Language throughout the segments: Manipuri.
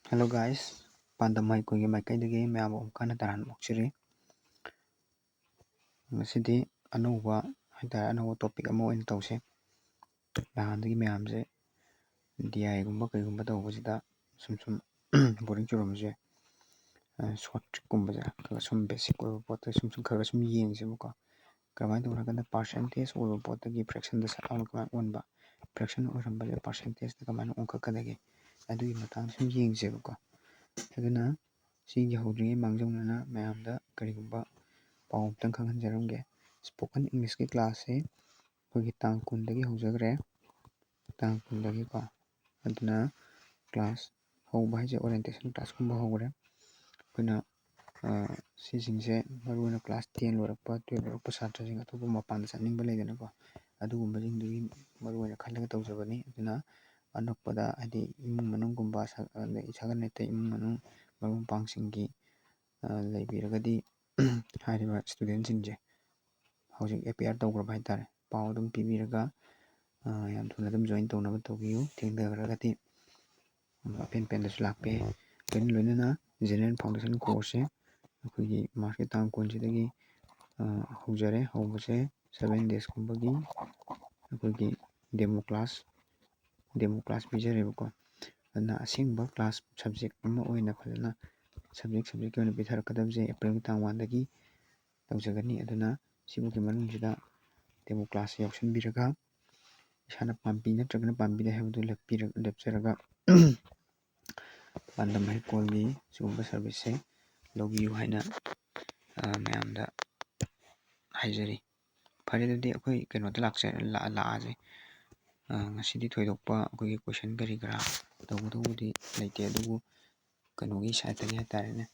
Hello guys, ꯄꯥꯟꯗꯝ ꯃꯍꯩꯀꯣꯏꯒꯤ ꯃꯥꯏꯀꯩꯗꯒꯤ ꯃꯌꯥꯝꯕꯨ ꯑꯃꯨꯛ ꯍꯟꯅ ꯇꯔꯥꯝꯅ ꯑꯣꯛꯆꯔꯤ꯫ ꯉꯁꯤꯗꯤ ꯑꯅꯧꯕ ꯇꯣꯄꯤꯛ ꯑꯃ ꯑꯣꯏꯅ ꯇꯧꯁꯦ꯫ ꯅꯍꯥꯟꯗꯒꯤ ꯃꯌꯥꯝꯁꯦ DI ꯀꯩꯒꯨꯝꯕ ꯇꯧꯕꯁꯤꯗ ꯁꯨꯝ ꯕꯣꯔꯤꯡ ꯆꯨꯔꯝꯕꯁꯨ ꯌꯥꯏ꯫ ꯁꯣꯔꯠ ꯇ꯭ꯔꯤꯛꯀꯨꯝꯕꯁꯦ ꯁꯨꯝ ꯕꯦꯁꯤꯛ ꯑꯣꯏꯕ ꯄꯣꯠꯇ ꯁꯨꯝ ꯌꯦꯡꯁꯦꯕꯀꯣ꯫ ꯀꯃꯥꯏꯅ ꯇꯧꯕ ꯍꯥꯏꯔꯀꯥꯟꯗ ꯄꯥꯔꯁꯦꯟꯇꯦꯖ ꯑꯣꯏꯕ ꯄꯣꯠꯇꯒꯤ ꯐ꯭ꯔꯦꯛꯁꯟꯗ ꯁꯠ ꯂꯥꯎꯅ ꯀꯃꯥꯏꯅ ꯑꯣꯟꯕ, ꯐ꯭ꯔꯦꯛꯁꯟ ꯑꯣꯏꯔꯝꯕꯁꯦ ꯄꯥꯔꯁꯦꯟꯇꯦꯖꯇ ꯀꯃꯥꯏꯅ ꯑꯣꯟꯈꯠꯀꯗꯒꯦ, ꯑꯗꯨꯒꯤ ꯃꯇꯥꯡꯗ ꯁꯨꯝ ꯌꯦꯡꯁꯦꯕꯀꯣ꯫ ꯑꯗꯨꯅ ꯁꯤꯒꯤ ꯍꯧꯗ꯭ꯔꯤꯉꯩ ꯃꯥꯡꯖꯧꯅꯅ ꯃꯌꯥꯝꯗ ꯀꯔꯤꯒꯨꯝꯕ ꯄꯥꯎ ꯑꯝꯇꯪ ꯈꯪꯍꯟꯖꯔꯝꯒꯦ꯫ ꯁ꯭ꯄꯣꯀꯟ ꯏꯪꯂꯤꯁꯀꯤ ꯀ꯭ꯂꯥꯁꯁꯦ ꯑꯩꯈꯣꯏꯒꯤ ꯇꯥꯡ 10ꯗꯒꯤ ꯍꯧꯖꯈ꯭ꯔꯦ꯫ ꯇꯥꯡ 10ꯗꯒꯤꯀꯣ꯫ ꯑꯗꯨꯅ ꯀ꯭ꯂꯥꯁ ꯍꯧꯕ ꯍꯥꯏꯁꯦ ꯑꯣꯔꯤꯌꯦꯟꯇꯦꯁꯟ ꯀ꯭ꯂꯥꯁꯀꯨꯝꯕ ꯍꯧꯈ꯭ꯔꯦ꯫ ꯑꯩꯈꯣꯏꯅ ꯁꯤꯁꯤꯡꯁꯦ ꯃꯔꯨꯑꯣꯏꯅ ꯀ꯭ꯂꯥꯁ 10 ꯂꯣꯏꯔꯛꯄ 12 ꯂꯣꯏꯔꯛꯄ ꯁꯥꯇ꯭ꯔꯁꯤꯡ ꯑꯇꯣꯞꯄ ꯃꯄꯥꯟꯗ ꯆꯠꯅꯤꯡꯕ ꯂꯩꯗꯅꯀꯣ꯫ ꯑꯗꯨꯒꯨꯝꯕꯁꯤꯡꯗꯨꯒꯤ ꯃꯔꯨꯑꯣꯏꯅ ꯈꯜꯂꯒ ꯇꯧꯖꯕꯅꯤ꯫ ꯑꯗꯨꯅ ꯑꯅꯛꯄꯗ ꯍꯥꯏꯗꯤ ꯏꯃꯨꯡ ꯃꯅꯨꯡꯒꯨꯝꯕ ꯁꯥꯒꯩ ꯅꯥꯇꯩ ꯏꯃꯨꯡ ꯃꯅꯨꯡ ꯃꯔꯨꯞ ꯃꯄꯥꯡꯁꯤꯡꯒꯤ ꯂꯩꯕꯤꯔꯒꯗꯤ ꯍꯥꯏꯔꯤꯕ ꯁ꯭ꯇꯨꯗꯦꯟꯁꯤꯡꯁꯦ ꯍꯧꯖꯤꯛ ꯑꯦꯄꯤꯌꯔ ꯇꯧꯈ꯭ꯔꯕ ꯍꯥꯏꯇꯥꯔꯦ꯫ ꯄꯥꯎ ꯑꯗꯨꯝ ꯄꯤꯕꯤꯔꯒ ꯌꯥꯝ ꯊꯨꯅ ꯑꯗꯨꯝ ꯖꯣꯏꯟ ꯇꯧꯅꯕ ꯇꯧꯕꯤꯌꯨ꯫ ꯊꯦꯡꯊꯈ꯭ꯔꯒꯗꯤ ꯑꯄꯦꯟ ꯄꯦꯟꯗꯁꯨ ꯂꯥꯛꯄ ꯌꯥꯏ꯫ ꯂꯣꯏꯅꯅ ꯖꯦꯅꯔꯦꯜ ꯐꯥꯎꯟꯗꯦꯁꯟ ꯀꯣꯔꯁꯁꯦ ꯑꯩꯈꯣꯏꯒꯤ ꯃꯥꯔꯆꯀꯤ ꯇꯥꯡ 10ꯁꯤꯗꯒꯤ ꯍꯧꯖꯔꯦ꯫ ꯍꯧꯕꯁꯦ 7 ꯗꯦꯖꯀꯨꯝꯕꯒꯤ ꯑꯩꯈꯣꯏꯒꯤ ꯗꯦꯃꯣ ꯀ꯭ꯂꯥꯁ ꯄꯤꯖꯔꯦꯕꯀꯣ꯫ ꯑꯗꯨꯅ ꯑꯁꯦꯡꯕ ꯀ꯭ꯂꯥꯁ ꯁꯕꯖꯦꯛ ꯑꯃ ꯑꯣꯏꯅ ꯐꯖꯅ ꯁꯕꯖꯦꯛꯀꯤ ꯑꯣꯏꯅ ꯄꯤꯊꯔꯛꯀꯗꯕꯁꯦ ꯑꯦꯄ꯭ꯔꯤꯜꯒꯤ ꯇꯥꯡ 1ꯗꯒꯤ ꯇꯧꯖꯒꯅꯤ꯫ ꯑꯗꯨꯅ ꯁꯤꯐꯥꯎꯒꯤ ꯃꯅꯨꯡꯁꯤꯗ ꯗꯦꯃꯣ ꯀ꯭ꯂꯥꯁꯁꯦ ꯌꯥꯎꯁꯟꯕꯤꯔꯒ ꯏꯁꯥꯅ ꯄꯥꯝꯕꯤ ꯅꯠꯇ꯭ꯔꯒꯅ ꯄꯥꯝꯕꯤꯗꯦ ꯍꯥꯏꯕꯗꯨ ꯂꯦꯞꯆꯔꯒ ꯄꯥꯟꯗꯝ ꯍꯩꯀꯣꯜꯒꯤ ꯁꯤꯒꯨꯝꯕ ꯁꯥꯔꯚꯤꯁꯁꯦ ꯂꯧꯕꯤꯌꯨ ꯍꯥꯏꯅ ꯃꯌꯥꯝꯗ ꯍꯥꯏꯖꯔꯤ꯫ ꯐꯔꯦ ꯑꯗꯨꯗꯤ ꯑꯩꯈꯣꯏ ꯀꯩꯅꯣꯗ ꯂꯥꯛꯑꯁꯦ꯫ ꯉꯁꯤꯗꯤ ꯊꯣꯏꯗꯣꯛꯄ ꯑꯩꯈꯣꯏꯒꯤ ꯀꯣꯏꯁꯟ ꯀꯔꯤ ꯀꯔꯥ ꯇꯧꯒꯗꯧꯕꯗꯤ ꯂꯩꯇꯦ, ꯑꯗꯨꯕꯨ ꯀꯩꯅꯣꯒꯤ ꯁꯥꯏꯠꯇꯒꯤ ꯍꯥꯏꯇꯥꯔꯦꯅꯦ,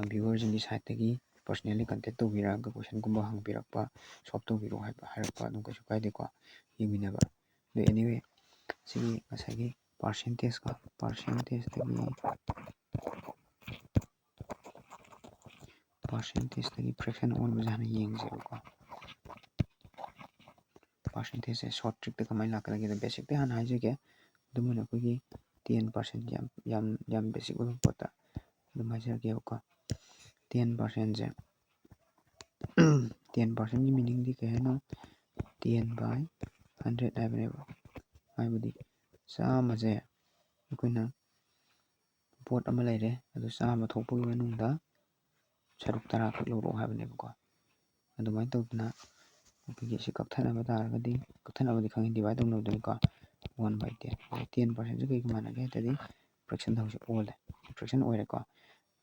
ꯚ꯭ꯌꯨꯋꯔꯁꯤꯡꯒꯤ ꯁꯥꯏꯠꯇꯒꯤ ꯄꯔꯁꯣꯅꯦꯜꯂꯤ ꯀꯟꯇꯦꯛ ꯇꯧꯕꯤꯔꯛꯑꯒ ꯀꯣꯏꯁꯟꯒꯨꯝꯕ ꯍꯪꯕꯤꯔꯛꯄ, ꯁꯣꯜꯕ ꯇꯧꯕꯤꯔꯛꯑꯣ ꯍꯥꯏꯔꯛꯄ ꯑꯗꯨꯝ ꯀꯩꯁꯨ ꯀꯥꯏꯗꯦꯀꯣ, ꯌꯦꯡꯃꯤꯟꯅꯕ꯫ ꯑꯗꯨ ꯑꯦꯅꯤꯋꯦ ꯁꯤꯒꯤ ꯉꯁꯥꯏꯒꯤ ꯄꯥꯔꯁꯦꯟꯇꯦꯖꯇꯒꯤ ꯐ꯭ꯔꯦꯛꯁꯟ ꯑꯣꯟꯕꯁꯦ ꯍꯥꯟꯅ ꯌꯦꯡꯁꯦꯕꯀꯣ꯫ ꯄꯥꯔꯁꯦꯟꯇꯦꯖꯁꯦ ꯁꯣꯔꯠ ꯇ꯭ꯔꯤꯛꯇ ꯀꯃꯥꯏꯅ ꯂꯥꯛꯀꯗꯒꯦ, ꯕꯦꯁꯤꯛꯇ ꯍꯥꯟꯅ ꯍꯥꯏꯖꯒꯦ꯫ ꯑꯗꯨꯝ ꯑꯣꯏꯅ ꯑꯩꯈꯣꯏꯒꯤ 10% ꯌꯥꯝ ꯕꯦꯁꯤꯛ ꯑꯣꯏꯕ ꯄꯣꯠꯇ ꯑꯗꯨꯝ ꯍꯥꯏꯖꯔꯒꯦꯕꯀꯣ꯫ 10%ꯁꯦ 10%ꯒꯤ ꯃꯤꯅꯤꯡꯗꯤ ꯀꯩ ꯍꯥꯏꯅꯣ? 10/100 ꯍꯥꯏꯕꯅꯦꯕ꯫ ꯍꯥꯏꯕꯗꯤ ꯆꯥꯝꯃꯁꯦ ꯑꯩꯈꯣꯏꯅ ꯄꯣꯠ ꯑꯃ ꯂꯩꯔꯦ, ꯑꯗꯨ ꯆꯥꯝꯃ ꯊꯣꯛꯄꯒꯤ ꯃꯅꯨꯡꯗ ꯁꯔꯨꯛ 10 ꯈꯛ ꯂꯧꯔꯛꯑꯣ ꯍꯥꯏꯕꯅꯦꯕꯀꯣ꯫ ꯑꯗꯨꯃꯥꯏꯅ ꯇꯧꯗꯅ ꯑꯩꯈꯣꯏꯒꯤ ꯁꯤ ꯀꯛꯊꯅꯕ ꯇꯥꯔꯒꯗꯤ, ꯀꯛꯊꯅꯕꯗꯤ ꯈꯪꯉꯤ, ꯗꯤꯚꯥꯏꯠ ꯇꯧꯅꯕꯗꯨꯅꯤꯀꯣ, 1/10꯫ 10%ꯁꯦ ꯀꯩꯒ ꯃꯥꯟꯅꯒꯦ ꯍꯥꯏꯔꯗꯤ ꯐ꯭ꯔꯦꯛꯁꯟꯗ ꯍꯧꯖꯤꯛ ꯑꯣꯜꯂꯦ, ꯐ꯭ꯔꯦꯛꯁꯟ ꯑꯣꯏꯔꯦꯀꯣ꯫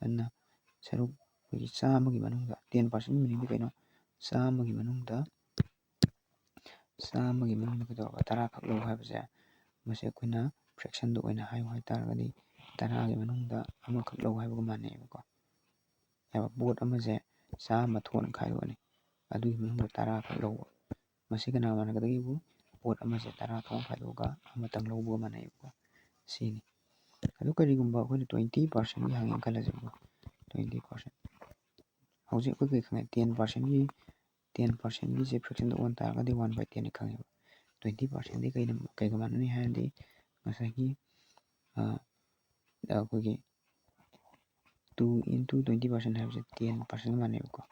ꯑꯗꯨꯅ ꯁꯔꯨꯛ ꯑꯩꯈꯣꯏꯒꯤ 100ꯒꯤ ꯃꯅꯨꯡꯗ 10%ꯒꯤ ꯃꯤꯅꯤꯡꯗꯤ ꯀꯩꯅꯣ? 100ꯒꯤ ꯃꯅꯨꯡꯗ ꯀꯩꯗꯧꯔꯕ 10 ꯈꯛ ꯂꯧ ꯍꯥꯏꯕꯁꯦ, ꯃꯁꯤ ꯑꯩꯈꯣꯏꯅ ꯐ꯭ꯔꯦꯛꯁꯟꯗ ꯑꯣꯏꯅ ꯍꯥꯏꯌꯨ ꯍꯥꯏꯇꯥꯔꯒꯗꯤ 10ꯒꯤ ꯃꯅꯨꯡꯗ ꯑꯃꯈꯛ ꯂꯧ ꯍꯥꯏꯕꯒ ꯃꯥꯟꯅꯩꯑꯕꯀꯣ꯫ ꯄꯣꯠ ꯑꯃꯁꯦ 100 ꯊꯣꯛꯅ ꯈꯥꯏꯗꯣꯛꯑꯅꯤ, ꯑꯗꯨꯒꯤ ꯃꯅꯨꯡꯗ 10 ꯈꯛ ꯂꯧꯕ꯫ ꯃꯁꯤ ꯀꯅꯥ ꯃꯥꯟꯅꯒꯗꯒꯦꯕꯨ? ꯄꯣꯠ ꯑꯃꯁꯦ 10 ꯊꯣꯛꯅ ꯈꯥꯏꯗꯣꯛꯑꯒ ꯑꯃꯇꯪ ꯂꯧꯕꯒ ꯃꯥꯟꯅꯩꯑꯕꯀꯣ꯫ ꯁꯤꯅꯤ꯫ ꯑꯗꯨ ꯀꯔꯤꯒꯨꯝꯕ ꯑꯩꯈꯣꯏꯅ 20%ꯒꯤ ꯍꯪꯉꯦ ꯈꯜꯂꯁꯦꯕꯀꯣ꯫ 20%. ꯍꯧꯖꯤꯛ ꯑꯩꯈꯣꯏ ꯀꯩ ꯈꯪꯉꯦ? 10%ꯒꯤꯁꯦ ꯐ꯭ꯔꯦꯛꯁꯟꯗ ꯑꯣꯟ ꯇꯥꯔꯒꯗꯤ 1/10ꯅꯤ ꯈꯪꯉꯦꯕ꯫ 20%ꯗꯤ ꯀꯩꯒ ꯃꯥꯟꯅꯅꯤ ꯍꯥꯏꯔꯗꯤ ꯉꯁꯥꯏꯒꯤ ꯑꯩꯈꯣꯏꯒꯤ 2 × 20% ꯍꯥꯏꯕꯁꯦ 10%ꯒ ꯃꯥꯟꯅꯩꯕꯀꯣ꯫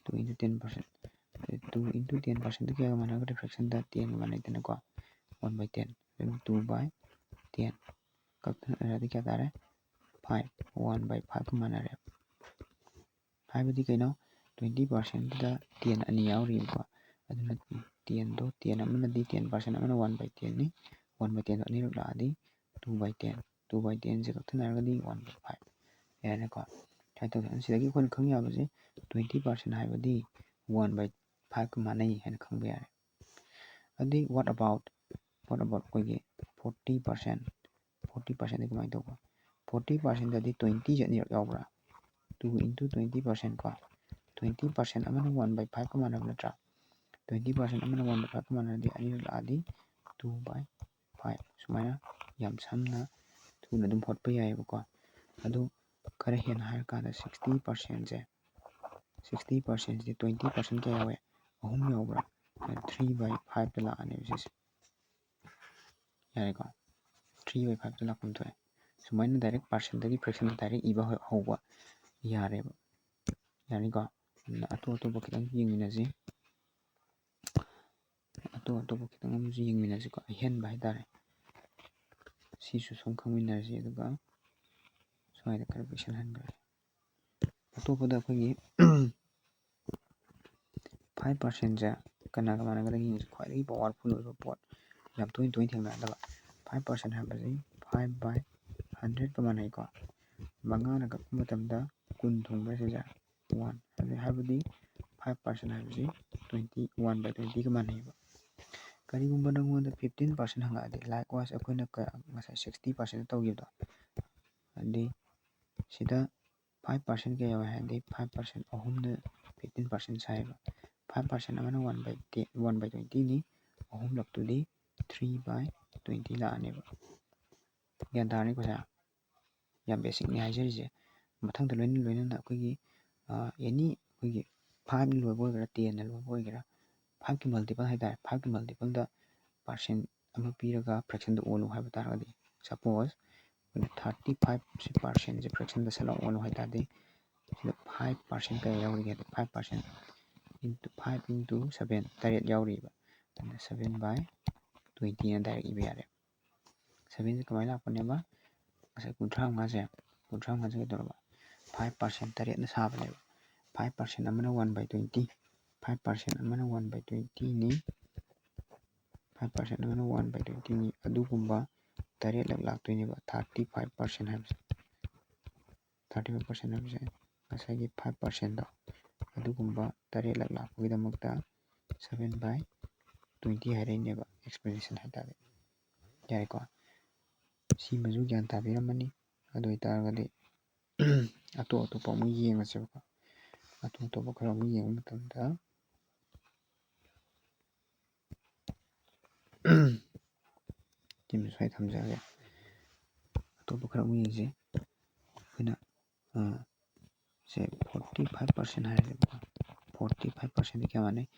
2 × 10%. 2 × 10%ꯗ ꯀꯌꯥꯒ ꯃꯥꯟꯅꯒꯗ꯭ꯔꯦ? ꯐ꯭ꯔꯦꯛꯁꯟꯗ 10ꯒ ꯃꯥꯟꯅꯩꯗꯅꯀꯣ, 1/10꯫ ꯑꯗꯨꯅ 2/10 ꯀꯛꯊꯠꯅꯔꯗꯤ ꯀꯌꯥ ꯇꯥꯔꯦ? 5. 1/5ꯒ ꯃꯥꯟꯅꯔꯦ꯫ ꯍꯥꯏꯕꯗꯤ ꯀꯩꯅꯣ? 20%ꯗꯨꯗ 10 ꯑꯅꯤ ꯌꯥꯎꯔꯤꯕꯀꯣ꯫ ꯑꯗꯨꯅ 10 ꯑꯃꯅꯗꯤ 10%, ꯑꯃꯅ 1/10ꯅꯤ꯫ 1/10ꯗꯣ ꯑꯅꯤꯔꯛ ꯂꯥꯛꯑꯗꯤ 2/10. 2/10ꯁꯦ ꯀꯛꯊꯠꯅꯔꯒꯗꯤ 1/5 ꯌꯥꯔꯦꯅꯦꯀꯣ꯫ ꯁꯨꯃꯥꯏꯅ ꯇꯧꯗꯅ ꯁꯤꯗꯒꯤ ꯑꯩꯈꯣꯏꯅ ꯈꯪ ꯌꯥꯕꯁꯦ 20% ꯍꯥꯏꯕꯗꯤ 1/5ꯒ ꯃꯥꯟꯅꯩ ꯍꯥꯏꯅ ꯈꯪꯕ ꯌꯥꯔꯦ꯫ ꯑꯗꯨꯗꯤ what about ꯑꯩꯈꯣꯏꯒꯤ 40%? 40%ꯗꯤ ꯀꯃꯥꯏꯅ ꯇꯧꯕ? 40%ꯗꯗꯤ 20ꯁꯦ ꯑꯅꯤꯔꯛ ꯌꯥꯎꯕ꯭ꯔꯥ? 2 × 20% ꯀꯣ꯫ 20% ꯑꯃꯅ 1/5ꯒ ꯃꯥꯟꯅꯕ ꯅꯠꯇ꯭ꯔꯥ? 20% ꯑꯃꯅ 1/5ꯒ ꯃꯥꯟꯅꯔꯗꯤ ꯑꯅꯤꯔꯛ ꯂꯥꯛꯑꯗꯤ 2/5. ꯁꯨꯃꯥꯏꯅ ꯌꯥꯝ ꯁꯝꯅ ꯊꯨꯅ ꯑꯗꯨꯝ ꯍꯣꯠꯄ ꯌꯥꯏꯑꯕꯀꯣ꯫ ꯑꯗꯨ ꯈꯔ ꯍꯦꯟꯅ ꯍꯥꯏꯔꯀꯥꯟꯗ 60%ꯁꯦ 20% ꯀꯌꯥ ꯌꯥꯎꯋꯦ? 3 ꯌꯥꯎꯕ꯭ꯔꯥ? 3/5ꯗ ꯂꯥꯛꯑꯅꯦꯕ ꯁꯤꯁꯦ꯫ ꯌꯥꯔꯦꯀꯣ? 3/5ꯗ ꯂꯥꯛꯐꯝ ꯊꯣꯛꯑꯦ꯫ ꯁꯨꯃꯥꯏꯅ ꯗꯥꯏꯔꯦꯛ ꯄꯥꯔꯁꯦꯟꯗꯒꯤ ꯐ꯭ꯔꯦꯛꯁꯟꯗ ꯗꯥꯏꯔꯦꯛ ꯏꯕ ꯍꯧꯕ ꯌꯥꯔꯦꯕ ꯌꯥꯅꯤꯀꯣ ꯑꯇꯣꯞ ꯑꯇꯣꯞꯄ ꯈꯤꯇꯪ ꯌꯦꯡꯃꯤꯟꯅꯁꯤ ꯑꯇꯣꯞꯄ ꯈꯤꯇꯪ ꯑꯃꯁꯨ ꯌꯦꯡꯃꯤꯟꯅꯁꯤꯀꯣ ꯑꯍꯦꯟꯕ ꯍꯥꯏꯇꯥꯔꯦ ꯁꯤꯁꯨ ꯁꯨꯝ ꯈꯪꯃꯤꯟꯅꯔꯁꯤ ꯑꯗꯨꯒ ꯁ꯭ꯋꯥꯏꯗ ꯈꯔ ꯄꯤꯛꯁꯤꯜꯍꯟꯈ꯭ꯔꯦ ꯑꯇꯣꯞꯄꯗ ꯑꯩꯈꯣꯏꯒꯤ 5%ꯁꯦ ꯀꯅꯥꯒ ꯃꯥꯟꯅꯒꯗꯒꯦ ꯌꯦꯡꯁꯤ ꯈ꯭ꯋꯥꯏꯗꯒꯤ ꯄꯋꯥꯔꯐꯨꯜ ꯑꯣꯏꯕ ꯄꯣꯠ ꯌꯥꯝ ꯇꯣꯏꯅ ꯊꯦꯡꯅꯗꯕ 5% ꯍꯥꯏꯕꯁꯤ 5/100ꯒ ꯃꯥꯟꯅꯩꯀꯣ ꯃꯉꯥꯅ ꯀꯛꯄ ꯃꯇꯝꯗ 10 ꯊꯨꯡꯕ ꯁꯤꯁꯦ 1 ꯍꯥꯏꯕꯗꯤ 5% ꯍꯥꯏꯕꯁꯤ 1/20ꯒ ꯃꯥꯟꯅꯩꯕ ꯀꯔꯤꯒꯨꯝꯕ ꯅꯪꯉꯣꯟꯗ 15% ꯍꯪꯉꯛꯑꯗꯤ ꯂꯥꯏꯛ ꯋꯥꯏꯁ ꯑꯩꯈꯣꯏꯅ ꯉꯁꯥꯏ 60% ꯇꯧꯈꯤꯕꯗꯣ ꯑꯗꯨꯗꯤ ꯁꯤꯗ 5% ꯀꯌꯥ ꯌꯥꯎꯋꯦ ꯍꯥꯏꯔꯗꯤ 5% ꯑꯍꯨꯝꯅ 15% ꯁꯥꯏꯌꯦꯕ 5% ꯑꯃꯅ 1/20ꯅꯤ ꯑꯍꯨꯝꯂꯛꯇꯨꯗꯤ 3/20 ꯂꯥꯛꯑꯅꯦꯕ ꯒ꯭ꯌꯥꯟ ꯇꯥꯔꯅꯤꯀꯣ ꯁꯦ ꯌꯥꯝ ꯕꯦꯁꯤꯛꯅꯤ ꯍꯥꯏꯖꯔꯤꯁꯦ ꯃꯊꯪꯗ ꯂꯣꯏꯅꯅ ꯑꯩꯈꯣꯏꯒꯤ ꯑꯦꯅꯤ ꯑꯩꯈꯣꯏꯒꯤ 5ꯅ ꯂꯣꯏꯕ ꯑꯣꯏꯒꯦꯔꯥ 10ꯅ ꯂꯣꯏꯕ ꯑꯣꯏꯒꯦꯔꯥ 5ꯀꯤ ꯃꯜꯇꯤꯄꯜ ꯍꯥꯏꯇꯥꯔꯦ 5ꯀꯤ ꯃꯜꯇꯤꯄꯜꯗ ꯄꯥꯔꯁꯦꯟ ꯑꯃ ꯄꯤꯔꯒ ꯐ꯭ꯔꯦꯛꯁꯟꯗ ꯑꯣꯜꯂꯨ ꯍꯥꯏꯕ ꯇꯥꯔꯒꯗꯤ ꯁꯄꯣꯁ ꯑꯩꯈꯣꯏꯅ 35%ꯁꯦ ꯐ꯭ꯔꯦꯛꯁꯟꯗ ꯁꯠꯂꯥꯎ ꯑꯣꯜꯂꯨ ꯍꯥꯏ ꯇꯥꯔꯗꯤ ꯁꯤꯗ 5% ꯀꯌꯥ ꯌꯥꯎꯔꯤꯒꯦ 5% × 5 × 7 8 ꯌꯥꯎꯔꯤꯕ ꯑꯗꯨꯅ 7/20ꯅ ꯗꯥꯏꯔꯦꯛ ꯏꯕ ꯌꯥꯔꯦ 7ꯁꯦ ꯀꯃꯥꯏꯅ ꯂꯥꯛꯄꯅꯦꯕ ꯉꯁꯥꯏ 35ꯁꯦ ꯀꯩꯗꯧꯔꯕ 5% 8ꯅ ꯁꯥꯕꯅꯦꯕ 5% ꯑꯃꯅ 1/20 5% ꯑꯃꯅ 1/20ꯅꯤ 5% ꯑꯃꯅ 1/20ꯅꯤ ꯑꯗꯨꯒꯨꯝꯕ 8ꯂꯛ ꯂꯥꯛꯇꯣꯏꯅꯦꯕ 35% ꯍꯥꯏꯕꯁꯦ 35% ꯍꯥꯏꯕꯁꯦ ꯉꯁꯥꯏꯒꯤ 5%ꯗꯣ ꯑꯗꯨꯒꯨꯝꯕ 8ꯂꯛ ꯂꯥꯛꯄꯒꯤꯗꯃꯛꯇ 7/20 ꯍꯥꯏꯔꯛꯏꯅꯦꯕ ꯑꯦꯛꯁꯄ꯭ꯂꯦꯅꯦꯁꯟ ꯍꯥꯏꯇꯥꯔꯦ ꯌꯥꯔꯦꯀꯣ ꯁꯤꯃꯁꯨ ꯒ꯭ꯌꯥꯟ ꯇꯥꯕꯤꯔꯝꯃꯅꯤ ꯑꯗꯨ ꯑꯣꯏꯇꯥꯔꯒꯗꯤ ꯑꯇꯣꯞꯄ ꯑꯃꯨꯛ ꯌꯦꯡꯉꯁꯦꯕꯀꯣ ꯑꯇꯣꯞꯄ ꯈꯔ ꯑꯃꯨꯛ ꯌꯦꯡꯕ ꯃꯇꯝꯗ ꯁꯤꯃ ꯁ꯭ꯋꯥꯏ ꯊꯝꯖꯔꯒꯦ ꯑꯇꯣꯞꯄ ꯈꯔ ꯑꯃꯨꯛ ꯌꯦꯡꯁꯤ ꯑꯩꯈꯣꯏꯅ ꯁꯦ 45% ꯍꯥꯏꯔꯁꯦꯕꯀꯣ 45%ꯗꯤ ꯀꯌꯥ ꯃꯥꯟꯅꯩ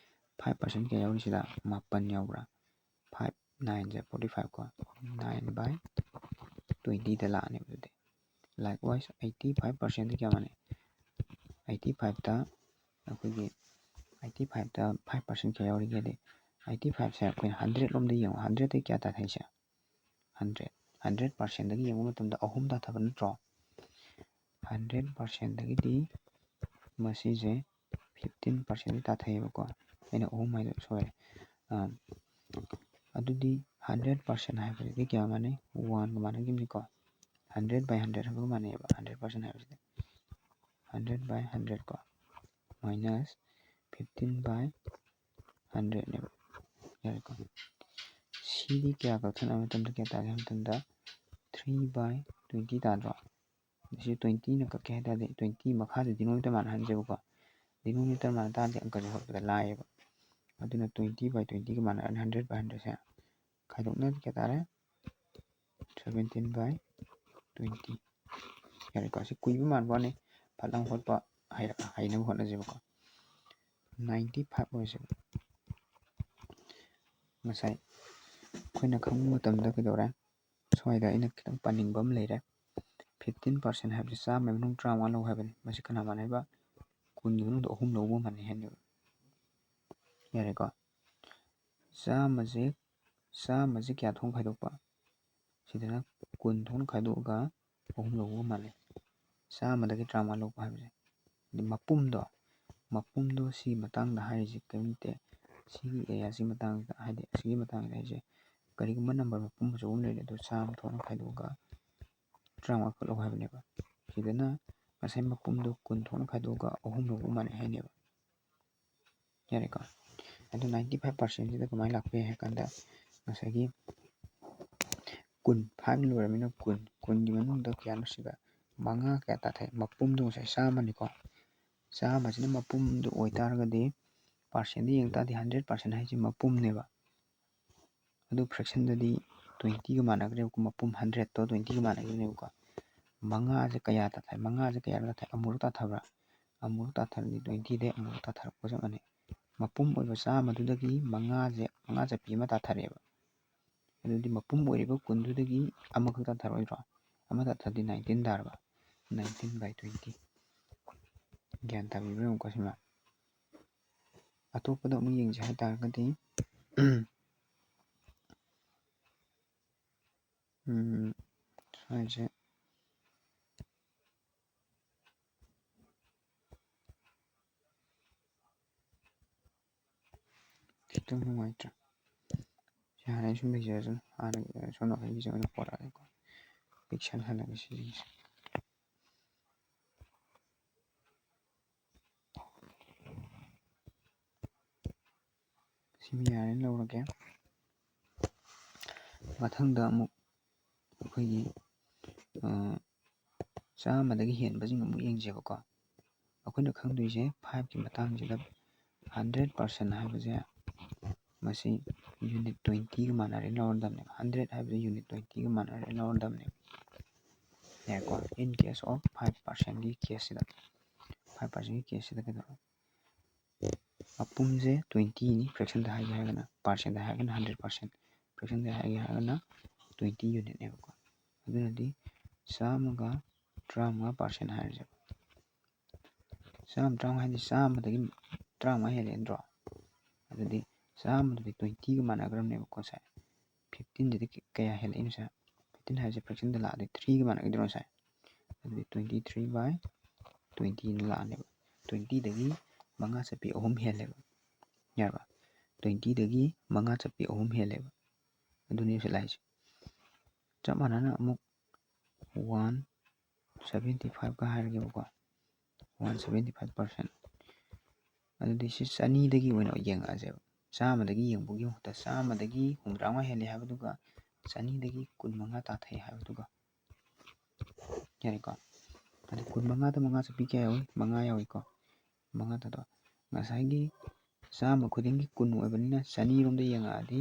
5% ꯀꯌꯥ ꯌꯥꯎꯔꯤ ꯁꯤꯗ 9 ꯌꯥꯎꯕ꯭ꯔꯥ 5 9ꯁꯦ 45 ꯀꯣ 9/20ꯗ ꯂꯥꯛꯑꯅꯦꯕ ꯑꯗꯨꯗꯤ ꯂꯥꯏꯛ ꯋꯥꯏꯁ 85%ꯗꯤꯀꯌꯥ ꯃꯥꯟꯅꯩ 85ꯇ ꯑꯩꯈꯣꯏꯒꯤ 85ꯇ 5%ꯀꯌꯥ ꯌꯥꯎꯔꯤꯒꯦꯗꯤ 85ꯁꯦ ꯑꯩꯈꯣꯏꯅ 100 ꯂꯣꯝꯗ ꯌꯦꯡꯉꯣ 100ꯗꯒꯤ ꯀꯌꯥ ꯇꯥꯊꯩꯁꯦ 100%ꯗꯒꯤ ꯌꯦꯡꯕ ꯃꯇꯝꯗ ꯑꯍꯨꯝ ꯇꯥꯊꯕ ꯅꯠꯇ꯭ꯔꯣ 100%ꯗꯒꯤꯗꯤ ꯃꯁꯤꯁꯦ 15%ꯗꯤ ꯇꯥꯊꯩꯌꯦꯕꯀꯣ ꯑꯩꯅ ꯑꯍꯨꯝ ꯍꯥꯏꯗꯣ ꯁꯣꯏꯔꯦ ꯑꯗꯨꯗꯤ 100% ꯍꯥꯏꯕꯁꯤꯗꯤ ꯀꯌꯥ ꯃꯥꯟꯅꯩ 1ꯒ ꯃꯥꯟꯅꯈꯤꯕꯅꯤꯀꯣ 100/100 ꯍꯥꯏꯕꯒ ꯃꯥꯟꯅꯩꯑꯕ 100% ꯍꯥꯏꯕꯁꯤꯗꯤ 100/100 ꯀꯣ ꯃꯥꯏꯅꯁ 15/100ꯅꯦꯕ ꯌꯥꯔꯦꯀꯣ ꯁꯤꯗꯤ ꯀꯌꯥ ꯀꯛꯊꯠꯅꯕ ꯃꯇꯝꯗ ꯀꯌꯥ ꯇꯥꯒꯦ ꯍꯥꯏꯕ ꯃꯇꯝꯗ 3/20 ꯇꯥꯗ꯭ꯔꯣ ꯁꯤ 20ꯅ ꯀꯛꯀꯦ ꯍꯥꯏ ꯇꯥꯔꯗꯤ 20 ꯃꯈꯥꯗ ꯗꯤꯅꯣꯃꯤꯅꯦꯇꯔ ꯃꯥꯟꯅꯍꯟꯁꯦꯕꯀꯣ ꯗꯤꯅꯣꯃꯤꯅꯦꯇꯔ ꯃꯥꯟꯅ ꯇꯥꯔꯗꯤ ꯑꯪꯀꯁꯦ ꯍꯣꯠꯄꯗ ꯂꯥꯏꯌꯦꯕ ꯑꯗꯨꯅ 20/20ꯒ ꯃꯥꯟꯅꯔꯅꯤ 100/100ꯁꯦ ꯈꯥꯏꯗꯣꯛꯅꯔꯗꯤ ꯀꯌꯥ ꯇꯥꯔꯦ 17/20 ꯌꯥꯔꯦꯀꯣ ꯁꯤ ꯀꯨꯏꯕ ꯃꯥꯟꯕ ꯋꯥꯅꯤ ꯐꯠ ꯍꯣꯠꯄ ꯍꯩꯅꯕ ꯍꯣꯠꯅꯁꯦꯕꯀꯣ 95 ꯑꯣꯏꯁꯦꯕ ꯉꯁꯥꯏ ꯑꯩꯈꯣꯏꯅ ꯈꯪꯕ ꯃꯇꯝꯗ ꯀꯩꯗꯧꯔꯦ ꯁ꯭ꯋꯥꯏꯗ ꯑꯩꯅ ꯈꯤꯇꯪ ꯄꯥꯅꯤꯡꯕ ꯑꯃ ꯂꯩꯔꯦ 15% ꯍꯥꯏꯕꯁꯤ 100ꯒꯤ ꯃꯅꯨꯡ 50 ꯂꯧ ꯍꯥꯏꯕꯅꯤ ꯃꯁꯤ ꯀꯅꯥ ꯃꯥꯟꯅꯩꯕ 10ꯒꯤ ꯃꯅꯨꯡꯗ 3 ꯂꯧꯕ ꯃꯥꯟꯅꯩ ꯍꯥꯏꯅꯦꯕ ꯌꯥꯔꯦꯀꯣ 100ꯁꯦ ꯀꯌా ꯊꯣꯛꯅ ꯈꯥꯏꯗꯣꯛꯄ ꯁꯤꯗꯅ 10 ꯊꯣꯛꯅ ꯈꯥꯏꯗꯣꯛꯑꯒ 3 ꯂꯧꯕ ꯃꯥꯟꯅꯩ 100ꯗꯒꯤ 50 ꯂꯧꯕ ꯍꯥꯏꯕꯁꯦ ꯃꯄꯨꯝꯗꯣ ꯁꯤꯒꯤ ꯃꯇꯥꯡꯗ ꯍꯥꯏꯔꯤꯁꯤ ꯀꯔꯤꯝ ꯅꯠꯇꯦ ꯁꯤꯒꯤ ꯑꯦꯔꯤꯌꯥꯁꯤꯒꯤ ꯃꯇꯥꯡꯗ ꯍꯥꯏꯗꯤ ꯑꯁꯤꯒꯤ ꯃꯇꯥꯡꯗ ꯍꯥꯏꯁꯦ ꯀꯔꯤꯒꯨꯝꯕ ꯅꯝꯕꯔ ꯃꯄꯨꯝ ꯑꯆꯧꯕ ꯑꯃ ꯂꯩꯔꯦ ꯑꯗꯨ 100 ꯊꯣꯛꯅ ꯈꯥꯏꯗꯣꯛꯑꯒ 50 ꯈꯛ ꯂꯧ ꯍꯥꯏꯕꯅꯦꯕ ꯁꯤꯗꯅ ꯉꯁꯥꯏ ꯃꯄꯨꯝꯗꯣ 10 ꯊꯣꯛꯅ ꯈꯥꯏꯗꯣꯛꯑꯒ 3 ꯂꯧꯕ ꯃꯥꯟꯅꯩ ꯍꯥꯏꯅꯦꯕ ꯌꯥꯔꯦꯀꯣ ꯑꯗꯨ 95%ꯁꯤꯗ ꯀꯃꯥꯏꯅ ꯂꯥꯛꯄ ꯌꯥꯏ ꯍꯥꯏ ꯀꯥꯟꯗ ꯉꯁꯥꯏꯒꯤ 10 5ꯅ ꯂꯣꯏꯔꯕꯅꯤꯅ 10ꯒꯤ ꯃꯅꯨꯡꯗ ꯀꯌꯥꯅꯣ ꯁꯤꯗ 5 ꯀꯌꯥ ꯇꯥꯊꯩ ꯃꯄꯨꯝꯗꯣ ꯉꯁꯥꯏ 100ꯅꯤꯀꯣ 100ꯁꯤꯅ ꯃꯄꯨꯝꯗꯣ ꯑꯣꯏꯇꯥꯔꯒꯗꯤ ꯄꯥꯔꯁꯦꯟꯗ ꯌꯦꯡ ꯇꯥꯔꯗꯤ 100% ꯍꯥꯏꯁꯦ ꯃꯄꯨꯝꯅꯦꯕ ꯑꯗꯨ ꯐ꯭ꯔꯦꯛꯁꯟꯗꯗꯤ 20ꯒ ꯃꯥꯟꯅꯈ꯭ꯔꯦꯕꯀꯣ ꯃꯄꯨꯝ 100ꯇꯣ 20ꯒ ꯃꯥꯟꯅꯈ꯭ꯔꯦꯕꯀꯣ 5ꯁꯦ ꯀꯌꯥ ꯇꯥꯊꯩ 5ꯁꯦ ꯀꯌꯥ ꯇꯥꯊꯩ ꯑꯃꯨꯔꯛ ꯇꯥꯊꯕ꯭ꯔꯥ ꯑꯃꯨꯔꯛ ꯇꯥꯊꯔꯗꯤ 20ꯗꯒꯤ ꯑꯃꯨꯔꯛ ꯇꯥꯊꯔꯛꯄ ꯆꯞ ꯃꯥꯟꯅꯩ ꯃꯄꯨꯝ ꯑꯣꯏꯕ 100ꯗꯨꯗꯒꯤ 5 ꯆꯠꯄꯤ ꯑꯃ ꯇꯥꯊꯔꯛꯑꯦꯕ ꯑꯗꯨꯗꯤ ꯃꯄꯨꯝ ꯑꯣꯏꯔꯤꯕ 10ꯗꯨꯗꯒꯤ ꯑꯃꯈꯛ ꯇꯥꯊꯔꯛꯑꯣꯏꯗ꯭ꯔꯣ ꯑꯃꯗ ꯊꯥꯔꯇꯤ 19 ꯇꯥꯔꯕ 19/20 ꯒ꯭ꯌꯥꯟ ꯇꯥꯕꯤꯕ꯭ꯔꯥ ꯑꯃꯨꯛꯀ ꯁꯤꯃ ꯑꯇꯣꯞꯄꯗ ꯑꯃꯨꯛ ꯌꯦꯡꯁꯦ ꯍꯥꯏꯇꯥꯔꯒꯗꯤ ꯁ꯭ꯋꯥꯏꯁꯦ ꯈꯤꯇꯪ ꯅꯨꯡꯉꯥꯏꯇ꯭ꯔꯥ ꯁꯤ ꯍꯥꯟꯅ ꯁꯨꯝ ꯂꯩꯖꯔꯁꯨ ꯍꯥꯟꯅ ꯁꯣꯝ ꯅꯥꯀꯟꯒꯤꯁꯦ ꯑꯣꯏꯅ ꯄꯣꯔꯛꯑꯒꯦꯀꯣ ꯄꯤꯛꯁꯟꯍꯜꯂꯒꯦ ꯁꯤꯒꯤꯁꯦ ꯁꯤꯃ ꯌꯥꯔꯦꯅ ꯂꯧꯔꯒꯦ ꯃꯊꯪꯗ ꯑꯃꯨꯛ ꯑꯩꯈꯣꯏꯒꯤ ꯆꯥꯝꯃꯗꯒꯤ ꯍꯦꯟꯕꯁꯤꯡ ꯑꯃꯨꯛ ꯌꯦꯡꯁꯦꯕꯀꯣ ꯑꯩꯈꯣꯏꯅ ꯈꯪꯗꯣꯏꯁꯦ 5ꯀꯤ ꯃꯇꯥꯡꯁꯤꯗ 100% ꯍꯥꯏꯕꯁꯦ ꯃꯁꯤ ꯌꯨꯅꯤꯠ 20ꯒ ꯃꯥꯟꯅꯔꯦ ꯂꯧꯔꯗꯕꯅꯦꯕ 100 ꯍꯥꯏꯕꯁꯦ ꯌꯨꯅꯤꯠ 20ꯒ ꯃꯥꯟꯅꯔꯦ ꯂꯧꯔꯗꯕꯅꯦꯕ ꯌꯥꯏꯀꯣ ꯏꯟ ꯀꯦꯁ ꯑꯣꯐ 5%ꯒꯤ ꯀꯦꯁꯁꯤꯗ 5%ꯒꯤ ꯀꯦꯁꯁꯤꯗ ꯀꯩꯗꯧꯔꯦ ꯃꯄꯨꯝꯁꯦ 20ꯅꯤ ꯐ꯭ꯔꯦꯛꯁꯟꯗ ꯍꯥꯏꯒꯦ ꯍꯥꯏꯔꯒꯅ ꯄꯥꯔꯁꯦꯟꯗ ꯍꯥꯏꯔꯒꯅ 100% ꯐ꯭ꯔꯦꯛꯁꯟꯗ ꯍꯥꯏꯒꯦ ꯍꯥꯏꯔꯒꯅ 20 ꯌꯨꯅꯤꯠꯅꯦꯕꯀꯣ ꯑꯗꯨꯅꯗꯤ 100% ꯍꯥꯏꯔꯁꯦꯕ 150 ꯍꯥꯏꯗꯤ 100ꯗꯒꯤ 35 ꯍꯦꯜꯂꯦ ꯅꯠꯇ꯭ꯔꯣ ꯑꯗꯨꯗꯤ 100ꯗꯨꯗꯤ 20ꯒ ꯃꯥꯟꯅꯈ꯭ꯔꯕꯅꯦꯕꯀꯣ ꯉꯁꯥꯏ 15ꯁꯤꯗꯤ ꯀꯌꯥ ꯍꯦꯜꯂꯛꯏꯅꯣ ꯉꯁꯥꯏ 15 ꯍꯥꯏꯁꯦ ꯐ꯭ꯔꯦꯛꯁꯟꯗ ꯂꯥꯛꯑꯗꯤ 3ꯒ ꯃꯥꯟꯅꯈꯤꯗ꯭ꯔꯣꯉꯁꯥꯏ ꯑꯗꯨꯗꯤ 23/20ꯅ ꯂꯥꯛꯑꯅꯦꯕ 20ꯗꯒꯤ 5 ꯆꯠꯄꯤ 3 ꯍꯦꯜꯂꯦꯕ ꯌꯥꯔꯕ 20ꯗꯒꯤ 5 ꯆꯠꯄꯤ 3 ꯍꯦꯜꯂꯦꯕ ꯑꯗꯨꯅꯦꯕ ꯁꯤ ꯂꯥꯛꯏꯁꯦ ꯆꯞ ꯃꯥꯟꯅꯅ ꯑꯃꯨꯛ 175ꯒ ꯍꯥꯏꯔꯒꯦꯕꯀꯣ 175%. ꯑꯗꯨꯗꯤ ꯁꯤ 200ꯗꯒꯤ ꯑꯣꯏꯅ ꯌꯦꯡꯉꯛꯑꯁꯦꯕ 100ꯗꯒꯤ ꯌꯦꯡꯕꯒꯤ ꯃꯍꯨꯠꯇ 100ꯗꯒꯤ 65 ꯍꯦꯜꯂꯦ ꯍꯥꯏꯕꯗꯨꯒ 200ꯗꯒꯤ 15 ꯇꯥꯊꯩ ꯍꯥꯏꯕꯗꯨꯒ ꯌꯥꯔꯦꯀꯣ ꯑꯗꯨ 15ꯗ 5 ꯆꯠꯄꯤ ꯀꯌꯥ ꯌꯥꯎꯏ 5 ꯌꯥꯎꯏꯀꯣ 5 ꯊꯥꯗꯣꯛ ꯉꯁꯥꯏꯒꯤ 100 ꯈꯨꯗꯤꯡꯒꯤ 10 ꯑꯣꯏꯕꯅꯤꯅ 200 ꯔꯣꯝꯗ ꯌꯦꯡꯉꯛꯑꯗꯤ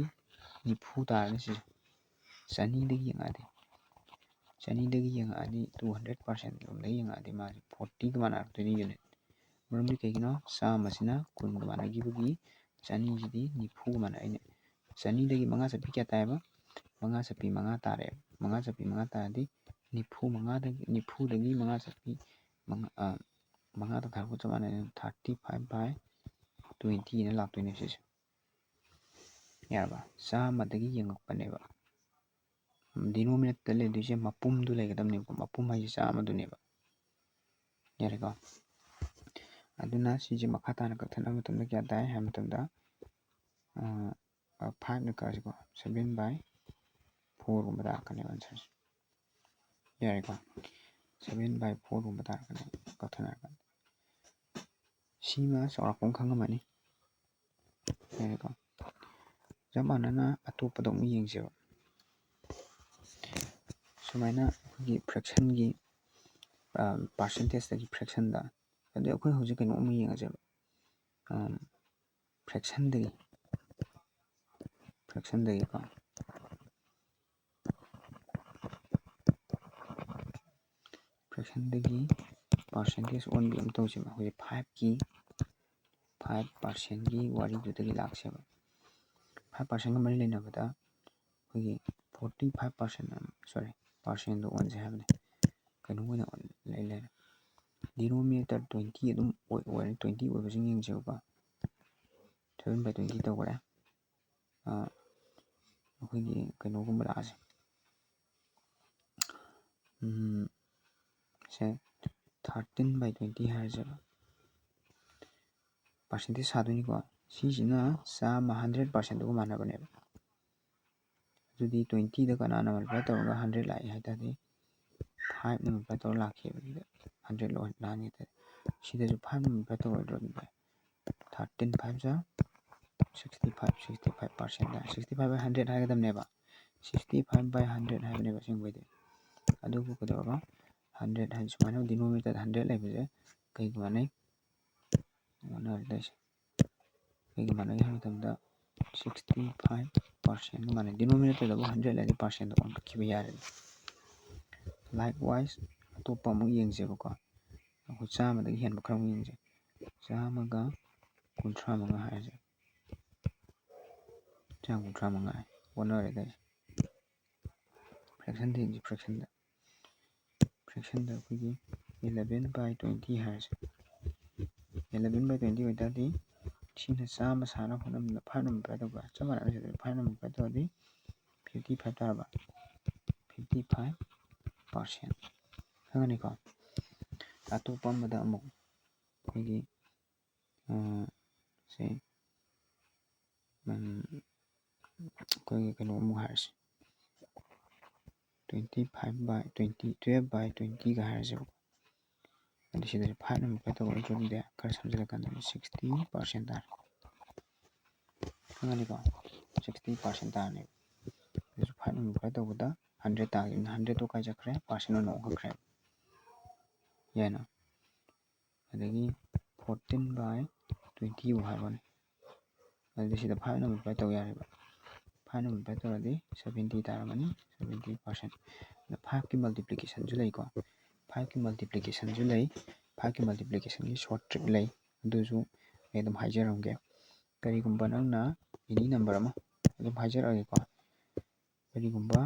90 ꯇꯥꯔꯅꯤ ꯁꯤꯁꯦ 200ꯗꯒꯤ ꯌꯦꯡꯉꯛꯑꯗꯤ 200% ꯔꯣꯝꯗꯒꯤ ꯌꯦꯡꯉꯛꯑꯗꯤ ꯃꯥꯁꯦ 40ꯒ ꯃꯥꯟꯅꯔꯛꯇꯣꯏꯅꯤ ꯌꯨꯅꯤꯠ ꯃꯔꯝꯗꯤ ꯀꯩꯒꯤꯅꯣ 100ꯁꯤꯅ 10ꯒ ꯃꯥꯟꯅꯈꯤꯕꯒꯤ 200ꯁꯤꯗꯤ 90ꯒ ꯃꯥꯟꯅꯩꯅꯦ 200ꯗꯒꯤ 5 ꯆꯠꯄꯤ ꯀꯌꯥ ꯇꯥꯏꯌꯦꯕ 5 ꯆꯠꯄꯤ 5 ꯇꯥꯔꯦꯕ 5 ꯆꯠꯄꯤ 5 ꯇꯥꯔꯗꯤ 90ꯗꯒꯤ 5 ꯆꯠꯄꯤ 5 ꯇꯥꯊꯔꯛꯄ ꯆꯞ ꯃꯥꯟꯅꯩ 35/20ꯅ ꯂꯥꯛꯇꯣꯏꯅꯦ ꯁꯤꯁꯦ ꯌꯥꯔꯕ 100ꯗꯒꯤ ꯌꯦꯡꯉꯛꯄꯅꯦꯕ ꯗꯤꯅꯣꯃꯤꯅꯦꯇꯔ ꯂꯩꯗꯣꯏꯁꯦ ꯃꯄꯨꯝꯗꯨ ꯂꯩꯒꯗꯕꯅꯦꯕ ꯃꯄꯨꯝ ꯍꯥꯏꯁꯦ 100ꯗꯨꯅꯦꯕ ꯌꯥꯔꯦꯀꯣ ꯑꯗꯨꯅ ꯁꯤꯁꯦ ꯃꯈꯥ ꯇꯥꯅ ꯀꯛꯊꯠꯅꯕ ꯃꯇꯝꯗ ꯀꯌꯥ ꯇꯥꯏ ꯍꯥꯏꯕ ꯃꯇꯝꯗ 5ꯅ ꯀꯛꯑꯁꯤꯀꯣ 7/4ꯒꯨꯝꯕ ꯇꯥꯔꯛꯀꯅꯦꯕ ꯑꯟꯁꯔꯁꯦ ꯌꯥꯔꯦꯀꯣ 7/4ꯒꯨꯝꯕ ꯇꯥꯔꯛꯀꯅꯤ ꯀꯛꯊꯠꯅꯔꯀꯥꯟꯗ ꯁꯤꯃ ꯆꯥꯎꯔꯥꯛꯄ ꯑꯃ ꯈꯪꯉꯝꯃꯅꯤ ꯌꯥꯔꯦꯀꯣ ꯆꯞ ꯃꯥꯟꯅꯅ ꯑꯇꯣꯞꯄꯗ ꯑꯃꯨꯛ ꯌꯦꯡꯁꯦꯕ ꯁꯨꯃꯥꯏꯅ ꯑꯩꯈꯣꯏꯒꯤ ꯐ꯭ꯔꯦꯛꯁꯟꯒꯤ ꯄꯥꯔꯁꯦꯟꯇꯦꯖꯇꯒꯤ ꯐ꯭ꯔꯦꯛꯁꯟꯗ ꯑꯗꯨꯗꯤ ꯑꯩꯈꯣই ꯍꯧꯖꯤꯛ ꯀꯩꯅꯣ ꯑꯃ ꯌꯦꯡꯉꯁꯦꯕ ꯐ꯭ꯔꯦꯛꯁꯟꯗꯒꯤꯀꯣ ꯐ꯭ꯔꯦꯛꯁꯟꯗꯒꯤ ꯄꯥꯔꯁꯦꯟꯇꯦꯖ ꯑꯣꯟꯕꯤ ꯑꯃ ꯇꯧꯁꯦꯕ ꯍꯧꯖꯤꯛ 5%ꯒꯤ ꯋꯥꯔꯤꯗꯨꯗꯒꯤ ꯂꯥꯛꯁꯦꯕ 5%ꯒ ꯃꯔꯤ ꯂꯩꯅꯕꯗ ꯑꯩꯈꯣꯏꯒꯤ 45% ꯄꯥꯔꯁꯦꯟꯗꯣ ꯑꯣꯟꯁꯦ ꯍꯥꯏꯕꯅꯤ ꯀꯩꯅꯣ ꯑꯣꯏꯅ ꯂꯩꯔꯦ ꯗꯤꯅꯣꯃꯤꯅꯦꯇꯔ 20 ꯑꯗꯨꯝ ꯑꯣꯏꯔꯦ 20 ꯑꯣꯏꯕꯁꯤꯡ ꯌꯦꯡꯁꯦꯕꯀꯣ 7/20 ꯇꯧꯈ꯭ꯔꯦ ꯑꯩꯈꯣꯏꯒꯤ ꯀꯩꯅꯣꯒꯨꯝꯕ ꯂꯥꯛꯑꯁꯦ ꯁꯦ 13/20 ꯍꯥꯏꯔꯁꯦꯕ ꯄꯥꯔꯁꯦꯟꯇꯦꯖ ꯁꯥꯗꯣꯏꯅꯤꯀꯣ ꯁꯤꯁꯤꯅ 100%ꯗꯨꯒ ꯃꯥꯟꯅꯕꯅꯦꯕ ꯑꯗꯨꯗꯤ 20ꯗ ꯀꯅꯥꯅ ꯃꯜꯇꯤꯄ꯭ꯂꯥꯏ ꯇꯧꯔꯒ 100 ꯂꯥꯛꯏ ꯍꯥꯏ ꯇꯥꯔꯗꯤ 5ꯅ ꯃꯜꯇꯤꯄ꯭ꯂꯥꯏ ꯇꯧꯔ ꯂꯥꯛꯈꯤꯕ ꯑꯗꯨꯗ 100 ꯂꯥꯛꯑꯅꯤ ꯍꯥꯏ ꯁꯤꯗꯁꯨ 5ꯅ ꯃꯜꯇꯤꯄ꯭ꯂꯥꯏ ꯇꯧꯔꯣꯏꯗ꯭ꯔꯣ ꯑꯗꯨꯗꯤ 13/5 65%/100 ꯍꯥꯏꯒꯗꯕꯅꯦꯕ 65/100 ꯍꯥꯏꯕꯅꯦꯕ ꯑꯁꯦꯡꯕꯩꯗꯤ ꯑꯗꯨꯕꯨ ꯀꯩꯗꯧꯔꯕ 100 ꯍꯥꯏꯗꯤ ꯁꯨꯃꯥꯏꯅ ꯗꯤꯅꯣꯃꯤꯅꯦꯇꯔꯗ 100 ꯂꯩꯕꯁꯦ ꯀꯩꯒ ꯃꯥꯟꯅꯩ ꯑꯣꯟꯅꯔꯤꯗꯩꯁꯦ ꯀꯩꯒ ꯃꯥꯟꯅꯩ ꯍꯥꯏꯕ ꯃꯇꯝꯗ 65%ꯒ ꯃꯥꯟꯅꯩ ꯗꯤꯅꯣꯃꯤꯅꯦꯇꯔꯗꯕꯨ 100 ꯂꯩꯔꯗꯤ ꯄꯥꯔꯁꯦꯟꯗ ꯑꯣꯟꯈꯠꯈꯤꯕ ꯌꯥꯔꯦ ꯂꯥꯏꯛ ꯋꯥꯏꯁ ꯑꯇꯣꯞꯄ ꯑꯃꯨꯛ ꯌꯦꯡꯁꯦꯕꯀꯣ ꯑꯩꯈꯣꯏ 100ꯗꯒꯤ ꯍꯦꯟꯕ ꯈꯔ ꯑꯃꯨꯛ ꯌꯦꯡꯁꯦ 135 ꯍꯥꯏꯔꯁꯦ 135 ꯑꯣꯟꯅꯔꯦ ꯒꯥꯏꯁ ꯐ꯭ꯔꯦꯛꯁꯟꯗ ꯌꯦꯡꯁꯤ ꯐ꯭ꯔꯦꯛꯁꯟꯗ ꯐ꯭ꯔꯦꯛꯁꯟꯗ ꯑꯩꯈꯣꯏꯒꯤ 11/20 ꯍꯥꯏꯔꯁꯦ 11/20 ꯑꯣꯏꯇꯥꯔꯗꯤ ꯁꯤꯅ 100 ꯁꯥꯅꯕ ꯍꯣꯠꯅꯕꯗ 5ꯅ ꯃꯜꯇꯤꯄ꯭ꯂꯥꯏ ꯇꯧꯕ ꯆꯞ ꯃꯥꯟꯅꯅ ꯁꯤꯗ 5ꯅ ꯃꯜꯇꯤꯄ꯭ꯂꯥꯏ ꯇꯧꯔꯗꯤ 55 ꯇꯥꯔꯕ 55% ꯈꯪꯒꯅꯤꯀꯣ ꯑꯇꯣꯞꯄ ꯑꯃꯗ ꯑꯃꯨꯛ ꯑꯩꯈꯣꯏꯒꯤ ꯁꯦ ꯑꯩꯈꯣꯏꯒꯤ ꯀꯩꯅꯣ ꯑꯃꯨꯛ ꯍꯥꯏꯔꯁꯤ 12/20ꯒ ꯍꯥꯏꯔꯁꯦꯕ ꯑꯗꯨ ꯁꯤꯗꯁꯨ 5ꯅ ꯃꯜꯇꯤꯄ꯭ꯂꯥꯏ ꯇꯧꯔꯛꯏꯁꯨ ꯑꯗꯨꯗꯤ ꯈꯔ ꯁꯝꯖꯤꯜꯂꯀꯥꯟꯗ 60% ꯇꯥꯔꯦ ꯈꯪꯒꯅꯤꯀꯣ 60% ꯇꯥꯔꯅꯦꯕ ꯑꯗꯨꯁꯨ 5ꯅ ꯃꯜꯇꯤꯄ꯭ꯂꯥꯏ ꯇꯧꯕꯗ 100 ꯇꯥꯈꯤꯕꯅ 100ꯇꯣ ꯀꯥꯏ ꯆꯠꯈ꯭ꯔꯦ ꯄꯥꯔꯁꯦꯟ ꯑꯣꯏꯅ ꯑꯣꯟꯈꯠꯈ꯭ꯔꯦ ꯌꯥꯏꯅ ꯑꯗꯒꯤ 14/20 ꯍꯥꯏꯕꯅꯤ ꯑꯗꯨꯗꯤ ꯁꯤꯗ 5ꯅ ꯃꯜꯇꯤꯄ꯭ꯂꯥꯏ ꯇꯧ ꯌꯥꯔꯦꯕ 5ꯅ ꯃꯜꯇꯤꯄ꯭ꯂꯥꯏ ꯇꯧꯔꯗꯤ 70 ꯇꯥꯔꯝꯃꯅꯤ 70%. ꯑꯗ 5ꯀꯤ ꯃꯜꯇꯤꯄ꯭ꯂꯤꯀꯦꯁꯟꯁꯨ ꯂꯩꯀꯣ 5ꯀꯤ ꯃꯜꯇꯤꯄ꯭ꯂꯤꯀꯦꯁꯟꯁꯨ ꯂꯩ 5ꯀꯤ ꯃꯜꯇꯤꯄ꯭ꯂꯤꯀꯦꯁꯟꯒꯤ ꯁꯣꯔꯠ ꯇ꯭ꯔꯤꯛ ꯂꯩ ꯑꯗꯨꯁꯨ ꯑꯩ ꯑꯗꯨꯝ ꯍꯥꯏꯖꯔꯝꯒꯦ ꯀꯔꯤꯒꯨꯝꯕ ꯅꯪꯅ ꯑꯦꯅꯤ ꯅꯝꯕꯔ ꯑꯃ ꯑꯗꯨꯝ ꯍꯥꯏꯖꯔꯛꯑꯒꯦꯀꯣ ꯀꯔꯤꯒꯨꯝꯕ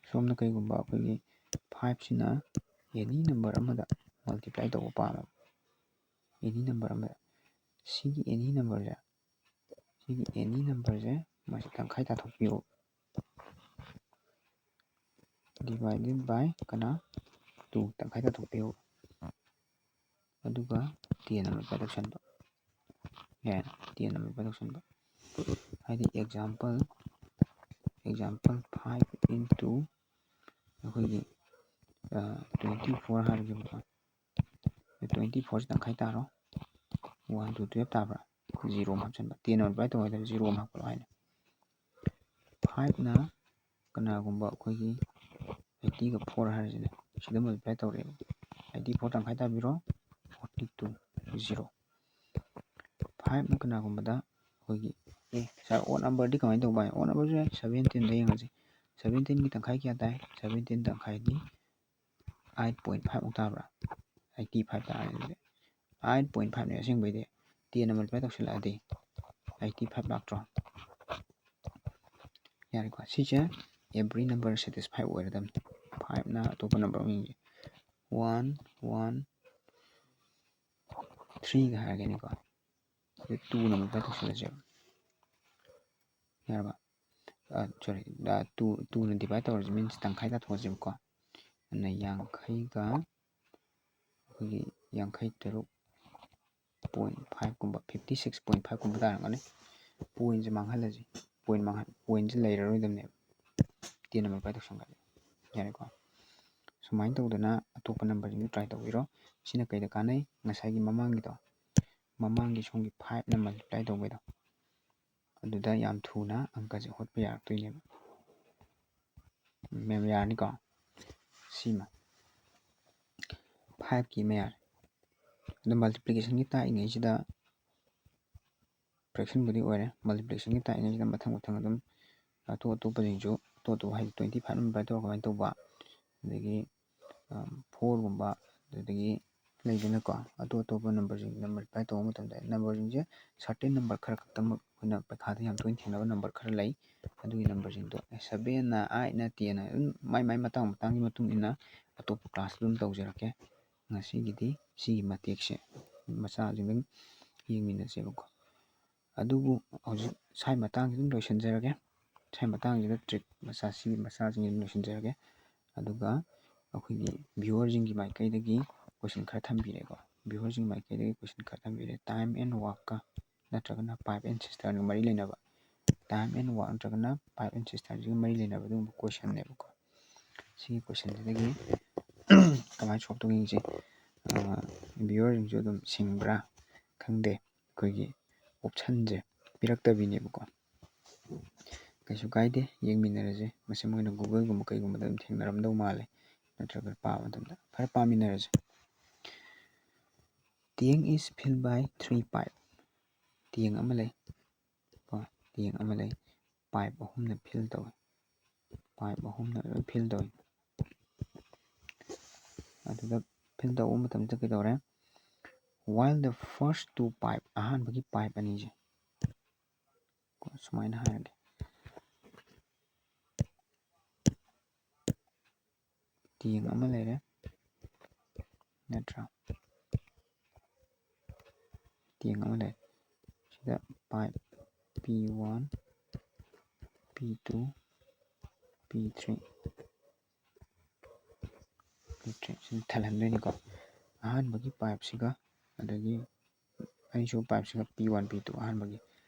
ꯁꯣꯝꯅ ꯀꯔꯤꯒꯨꯝꯕ ꯑꯩꯈꯣꯏꯒꯤ 5ꯁꯤꯅ ꯑꯦꯅꯤ ꯅꯝꯕꯔ ꯑꯃꯗ ꯃꯜꯇꯤꯄ꯭ꯂꯥꯏ ꯇꯧꯕ ꯄꯥꯝꯃꯦꯕ ꯑꯦꯅꯤ ꯅꯝꯕꯔ ꯑꯃꯗ ꯁꯤꯒꯤ ꯑꯦꯅꯤ ꯅꯝꯕꯔꯁꯦ ꯃꯁꯤ ꯇꯪꯈꯥꯏ ꯇꯥꯊꯣꯛꯄꯤꯌꯨ ꯗꯤꯚꯥꯏꯗꯦꯠ ꯕꯥꯏ ꯀꯅꯥ 2 ꯇꯪꯈꯥꯏ ꯇꯥꯊꯣꯛꯄꯤꯌꯨ ꯑꯗꯨꯒ 10ꯅ ꯃꯜꯇꯤꯄ꯭ꯂꯥꯏ ꯇꯧꯁꯟꯕ ꯌꯥꯏ 10ꯅ ꯃꯜꯇꯤꯄ꯭ꯂꯥꯏ ꯇꯧꯁꯟꯕ ꯍꯥꯏꯗꯤ ꯑꯦꯛꯖꯥꯝꯄꯜ 5 ꯏꯟꯇꯨ ꯑꯩꯈꯣꯏꯒꯤ 24 ꯍꯥꯏꯔꯒꯦꯕꯀꯣ 24ꯁꯤ ꯇꯪꯈꯥꯏ ꯇꯥꯔꯣ 1 to 12 ꯇꯥꯕ꯭ꯔꯥ 0 ꯑꯃ ꯍꯥꯞꯆꯤꯟꯕ 10ꯅ ꯃꯜꯇꯤꯄ꯭ꯂꯥꯏ ꯇꯧ ꯍꯥꯏꯇꯥꯔꯗꯤ 0 ꯑꯃ ꯍꯥꯞꯀꯠꯂꯣ ꯍꯥꯏꯅ 5ꯅ ꯀꯅꯥꯒꯨꯝꯕ ꯑꯩꯈꯣꯏꯒꯤ 80ꯒ 4 ꯍꯥꯏꯔꯤꯁꯤꯅꯦ ꯁꯤꯗ ꯃꯜꯇꯤꯄ꯭ꯂꯥꯏ ꯇꯧꯔꯛꯑꯦꯕ 84 ꯇꯪꯈꯥꯏ ꯇꯥꯕꯤꯔꯣ 42 0 5ꯅ ꯀꯅꯥꯒꯨꯝꯕꯗ ꯑꯩꯈꯣꯏꯒꯤ ꯁꯥꯔ ꯑꯣꯠ ꯅꯝꯕꯔꯗꯤ ꯀꯃꯥꯏꯅ ꯇꯧꯕ ꯑꯣꯠ ꯅꯝꯕꯔꯁꯨ ꯌꯥꯏ 17ꯗ ꯌꯦꯡꯉꯁꯤ 17ꯒꯤ ꯇꯪꯈꯥꯏ ꯀꯌꯥ ꯇꯥꯏ 17 ꯇꯪꯈꯥꯏꯗꯤ 8.5 ꯃꯨꯛ ꯇꯥꯕ꯭ꯔꯥ 85 ꯇꯥꯔꯦ ꯑꯗꯨꯗꯤ 8.5ꯅꯦ ꯑꯁꯦꯡꯕꯩꯗꯤ 10ꯅ ꯃꯜꯇꯤꯄ꯭ꯂꯥꯏ ꯇꯧꯁꯤꯜꯂꯛꯑꯗꯤ 85 ꯂꯥꯛꯇ꯭ꯔꯣ ꯌꯥꯔꯦꯀꯣ ꯁꯤꯁꯦ ꯑꯦꯕ꯭ꯔꯤ ꯅꯝꯕꯔ ꯁꯦꯇꯤꯁꯐꯥꯏ ꯑꯣꯏꯔꯗꯕꯅꯤ 5ꯅ ꯑꯇꯣꯞꯄ ꯅꯝꯕꯔ ꯑꯃ ꯌꯦꯡꯁꯦ 1 1 3ꯒ ꯍꯥꯏꯔꯒꯦꯅꯦꯀꯣ 2ꯅ ꯃꯜꯇꯤꯄ꯭ꯂꯥꯏ ꯇꯧꯁꯤꯜꯂꯁꯦꯕ ꯌꯥꯔꯕ ꯁꯣꯔꯤ 2ꯅ ꯗꯤꯚꯥꯏꯠ ꯇꯧꯔꯁꯤ ꯃꯤꯟꯁ ꯇꯪꯈꯥꯏ ꯇꯥꯊꯣꯛꯑꯁꯦꯕꯀꯣ ꯑꯗꯨꯅ 50ꯒ ꯑꯩꯈꯣꯏꯒꯤ 53.5 ꯀꯨꯝꯕ 56.5 ꯀꯨꯝꯕ ꯇꯥꯔꯝꯒꯅꯤ ꯄꯣꯏꯟꯁꯦ ꯃꯥꯡꯍꯜꯂꯁꯤ ꯄꯣꯏꯟꯁꯦ ꯂꯩꯔꯔꯣꯏꯗꯕꯅꯦꯕ 10ꯅ ꯃꯜꯇꯤꯄ꯭ꯂꯥꯏ ꯇꯧꯁꯟꯒ꯭ꯔꯗꯤ ꯌꯥꯔꯦꯀꯣ ꯁꯨꯃꯥꯏꯅ ꯇꯧꯗꯅ ꯑꯇꯣꯞꯄ ꯅꯝꯕꯔꯁꯤꯡꯗꯨ ꯇ꯭ꯔꯥꯏ ꯇꯧꯕꯤꯔꯣ ꯁꯤꯅ ꯀꯩꯗ ꯀꯥꯟꯅꯩ ꯉꯁꯥꯏꯒꯤ ꯃꯃꯥꯡꯒꯤ ꯁꯣꯝꯒꯤ 5ꯅ ꯃꯜꯇꯤꯄ꯭ꯂꯥꯏ ꯇꯧꯕꯩꯗꯣ ꯑꯗꯨꯗ ꯌꯥꯝ ꯊꯨꯅ ꯑꯪꯀꯁꯦ ꯍꯣꯠꯄ ꯌꯥꯔꯛꯇꯣꯏꯅꯦꯕ ꯃꯦꯝ ꯌꯥꯔꯅꯤꯀꯣ ꯁꯤꯃ 5ꯀꯤ ꯑꯃ ꯌꯥꯔꯦ ꯑꯗꯣ ꯃꯜꯇꯤꯄ꯭ꯂꯤꯀꯦꯁꯟꯒꯤ ꯇꯥꯛꯏꯉꯩꯁꯤꯗ ꯐ꯭ꯔꯦꯛꯁꯟꯕꯨꯗꯤ ꯑꯣꯏꯔꯦ ꯃꯜꯇꯤꯄ꯭ꯂꯤꯀꯦꯁꯟꯒꯤ ꯇꯥꯛꯏꯉꯩꯁꯤꯗ ꯃꯊꯪ ꯑꯗꯨꯝ ꯑꯇꯣꯞꯄꯁꯤꯡꯁꯨ ꯑꯇꯣꯞ ꯍꯥꯏꯗꯤ 25ꯅ ꯃꯜꯇꯤꯄ꯭ꯂꯥꯏ ꯇꯧꯔꯒ ꯀꯃꯥꯏꯅ ꯇꯧꯕ ꯑꯗꯒꯤ 4ꯒꯨꯝꯕ ꯑꯗꯨꯗꯒꯤ ꯂꯩꯗꯅꯀꯣ ꯑꯇꯣꯞꯄ ꯅꯝꯕꯔꯁꯤꯡꯅ ꯃꯜꯇꯤꯄ꯭ꯂꯥꯏ ꯇꯧꯕ ꯃꯇꯝꯗ ꯅꯝꯕꯔꯁꯤꯡꯁꯦ ꯁꯥꯔꯇꯦꯟ ꯅꯝꯕꯔ ꯈꯔ ꯈꯛꯇꯃꯛ ꯑꯩꯈꯣꯏꯅ ꯄꯩꯈꯥꯗ ꯌꯥꯝ ꯇꯣꯏꯅ ꯊꯦꯡꯅꯕ ꯅꯝꯕꯔ ꯈꯔ ꯂꯩ ꯑꯗꯨꯒꯤ ꯅꯝꯕꯔꯁꯤꯡꯗꯣ 7ꯅ 8ꯅ 10ꯅ ꯑꯗꯨꯝ ꯃꯥꯏ ꯃꯇꯥꯡꯒꯤ ꯃꯇꯨꯡ ꯏꯟꯅ ꯑꯇꯣꯞꯄ ꯀ꯭ꯂꯥꯁ ꯑꯗꯨꯝ ꯇꯧꯖꯔꯛꯀꯦ ꯉꯁꯤꯒꯤꯗꯤ ꯁꯤꯒꯤ ꯃꯇꯦꯛꯁꯦ ꯃꯆꯥꯁꯤꯡꯗꯪ ꯌꯦꯡꯃꯤꯟꯅꯁꯦꯕꯀꯣ ꯑꯗꯨꯕꯨ ꯍꯧꯖꯤꯛ ꯁꯥꯏ ꯃꯇꯥꯡꯁꯤ ꯑꯗꯨꯝ ꯂꯣꯏꯁꯤꯟꯖꯔꯒꯦ ꯁꯥꯏ ꯃꯇꯥꯡꯁꯤꯗ ꯇ꯭ꯔꯤꯛ ꯁꯤꯒꯤ ꯃꯆꯥꯁꯤꯡ ꯑꯗꯨꯝ ꯂꯣꯏꯁꯤꯟꯖꯔꯒꯦ ꯑꯗꯨꯒ ꯑꯩꯈꯣꯏꯒꯤ ꯚ꯭ꯌꯨꯋꯔꯁꯤꯡꯒꯤ ꯃꯥꯏꯀꯩꯗꯒꯤ ꯀꯣꯏꯁꯟ ꯈꯔ ꯊꯝꯕꯤꯔꯦꯀꯣ ꯚ꯭ꯌꯨꯋꯔꯁꯤꯡꯒꯤ ꯃꯥꯏꯀꯩꯗꯒꯤ ꯀꯣꯏꯁꯟ ꯈꯔ ꯊꯝꯕꯤꯔꯦ ꯇꯥꯏꯝ ꯑꯦꯟ ꯋꯥꯛꯀ ꯅꯠꯇ꯭ꯔꯒꯅ ꯄꯥꯏꯞ ꯑꯦꯟ ꯁꯤꯁꯇꯔꯒ ꯃꯔꯤ ꯂꯩꯅꯕ ꯇꯥꯏꯝ ꯑꯦꯟ ꯋꯥꯛ ꯅꯠꯇ꯭ꯔꯒꯅ ꯄꯥꯏꯞ ꯑꯦꯟ ꯁꯤꯁꯇꯔꯁꯤꯒ ꯃꯔꯤ ꯂꯩꯅꯕ ꯑꯗꯨꯒꯨꯝꯕ ꯀꯣꯏꯁꯟꯅꯦꯕꯀꯣ ꯁꯤꯒꯤ ꯀꯣꯏꯁꯟꯁꯤꯗꯒꯤ ꯀꯃꯥꯏꯅ ꯁꯣꯜꯕ ꯇꯧꯅꯤꯡꯁꯦ ꯚ꯭ꯌꯨꯋꯔꯁꯤꯡꯁꯨ ꯑꯗꯨꯝ ꯁꯤꯡꯕ꯭ꯔꯥ ꯈꯪꯗꯦ ꯑꯩꯈꯣꯏꯒꯤ ꯑꯣꯞꯁꯟꯁꯦ ꯄꯤꯔꯛꯇꯕꯤꯅꯦꯕꯀꯣ ꯀꯩꯁꯨ ꯀꯥꯏꯗꯦ ꯌꯦꯡꯃꯤꯟꯅꯔꯁꯦ ꯃꯁꯤ ꯃꯣꯏꯅ ꯒꯨꯒꯜꯒꯨꯝꯕ ꯀꯩꯒꯨꯝꯕꯗ ꯑꯗꯨꯝ ꯊꯦꯡꯅꯔꯝꯗꯧ ꯃꯥꯜꯂꯦ ꯅꯠꯇ꯭ꯔꯒ ꯄꯥꯕ ꯃꯇꯝꯗ ꯈꯔ ꯄꯥꯃꯤꯟꯅꯔꯁꯦ ꯇꯦꯡ ꯏꯁ ꯐꯤꯜ ꯕꯥꯏ 3 ꯄꯥꯏꯞ ꯇꯦꯡ ꯑꯃ ꯂꯩ ꯇꯦꯡ ꯑꯃ ꯂꯩ ꯄꯥꯏꯞ 3ꯅ ꯐꯤꯜ ꯇꯧꯋꯤ ꯄꯥꯏꯞ 3ꯅ ꯂꯣꯏ ꯐꯤꯜ ꯇꯧꯋꯤ ꯑꯗꯨꯗ ꯐꯤꯜ ꯇꯧꯕ ꯃꯇꯝꯗ ꯀꯩꯗꯧꯔꯦ while the first 2 pipe ꯑꯍꯥꯟꯕꯒꯤ ꯄꯥꯏꯞ ꯑꯅꯤꯁꯦ ꯁꯨꯃꯥꯏꯅ ꯍꯥꯏꯔꯒꯦ ꯇꯦꯡ ꯑꯃ ꯂꯩꯔꯦ ꯅꯠꯇ꯭ꯔꯥ ꯇꯦꯡ ꯑꯃ ꯂꯩꯔꯦ ꯁꯤꯗ ꯄꯥꯏꯞ P1 P2 P3 ꯁꯤꯗ ꯊꯜꯍꯟꯗꯣꯏꯅꯤꯀꯣ ꯑꯍꯥꯟꯕꯒꯤ ꯄꯥꯏꯞꯁꯤꯒ ꯑꯗꯒꯤ ꯑꯅꯤꯁꯨꯕ ꯄꯥꯏꯞꯁꯤꯒ P1 P2 ꯑꯍꯥꯟꯕꯒꯤ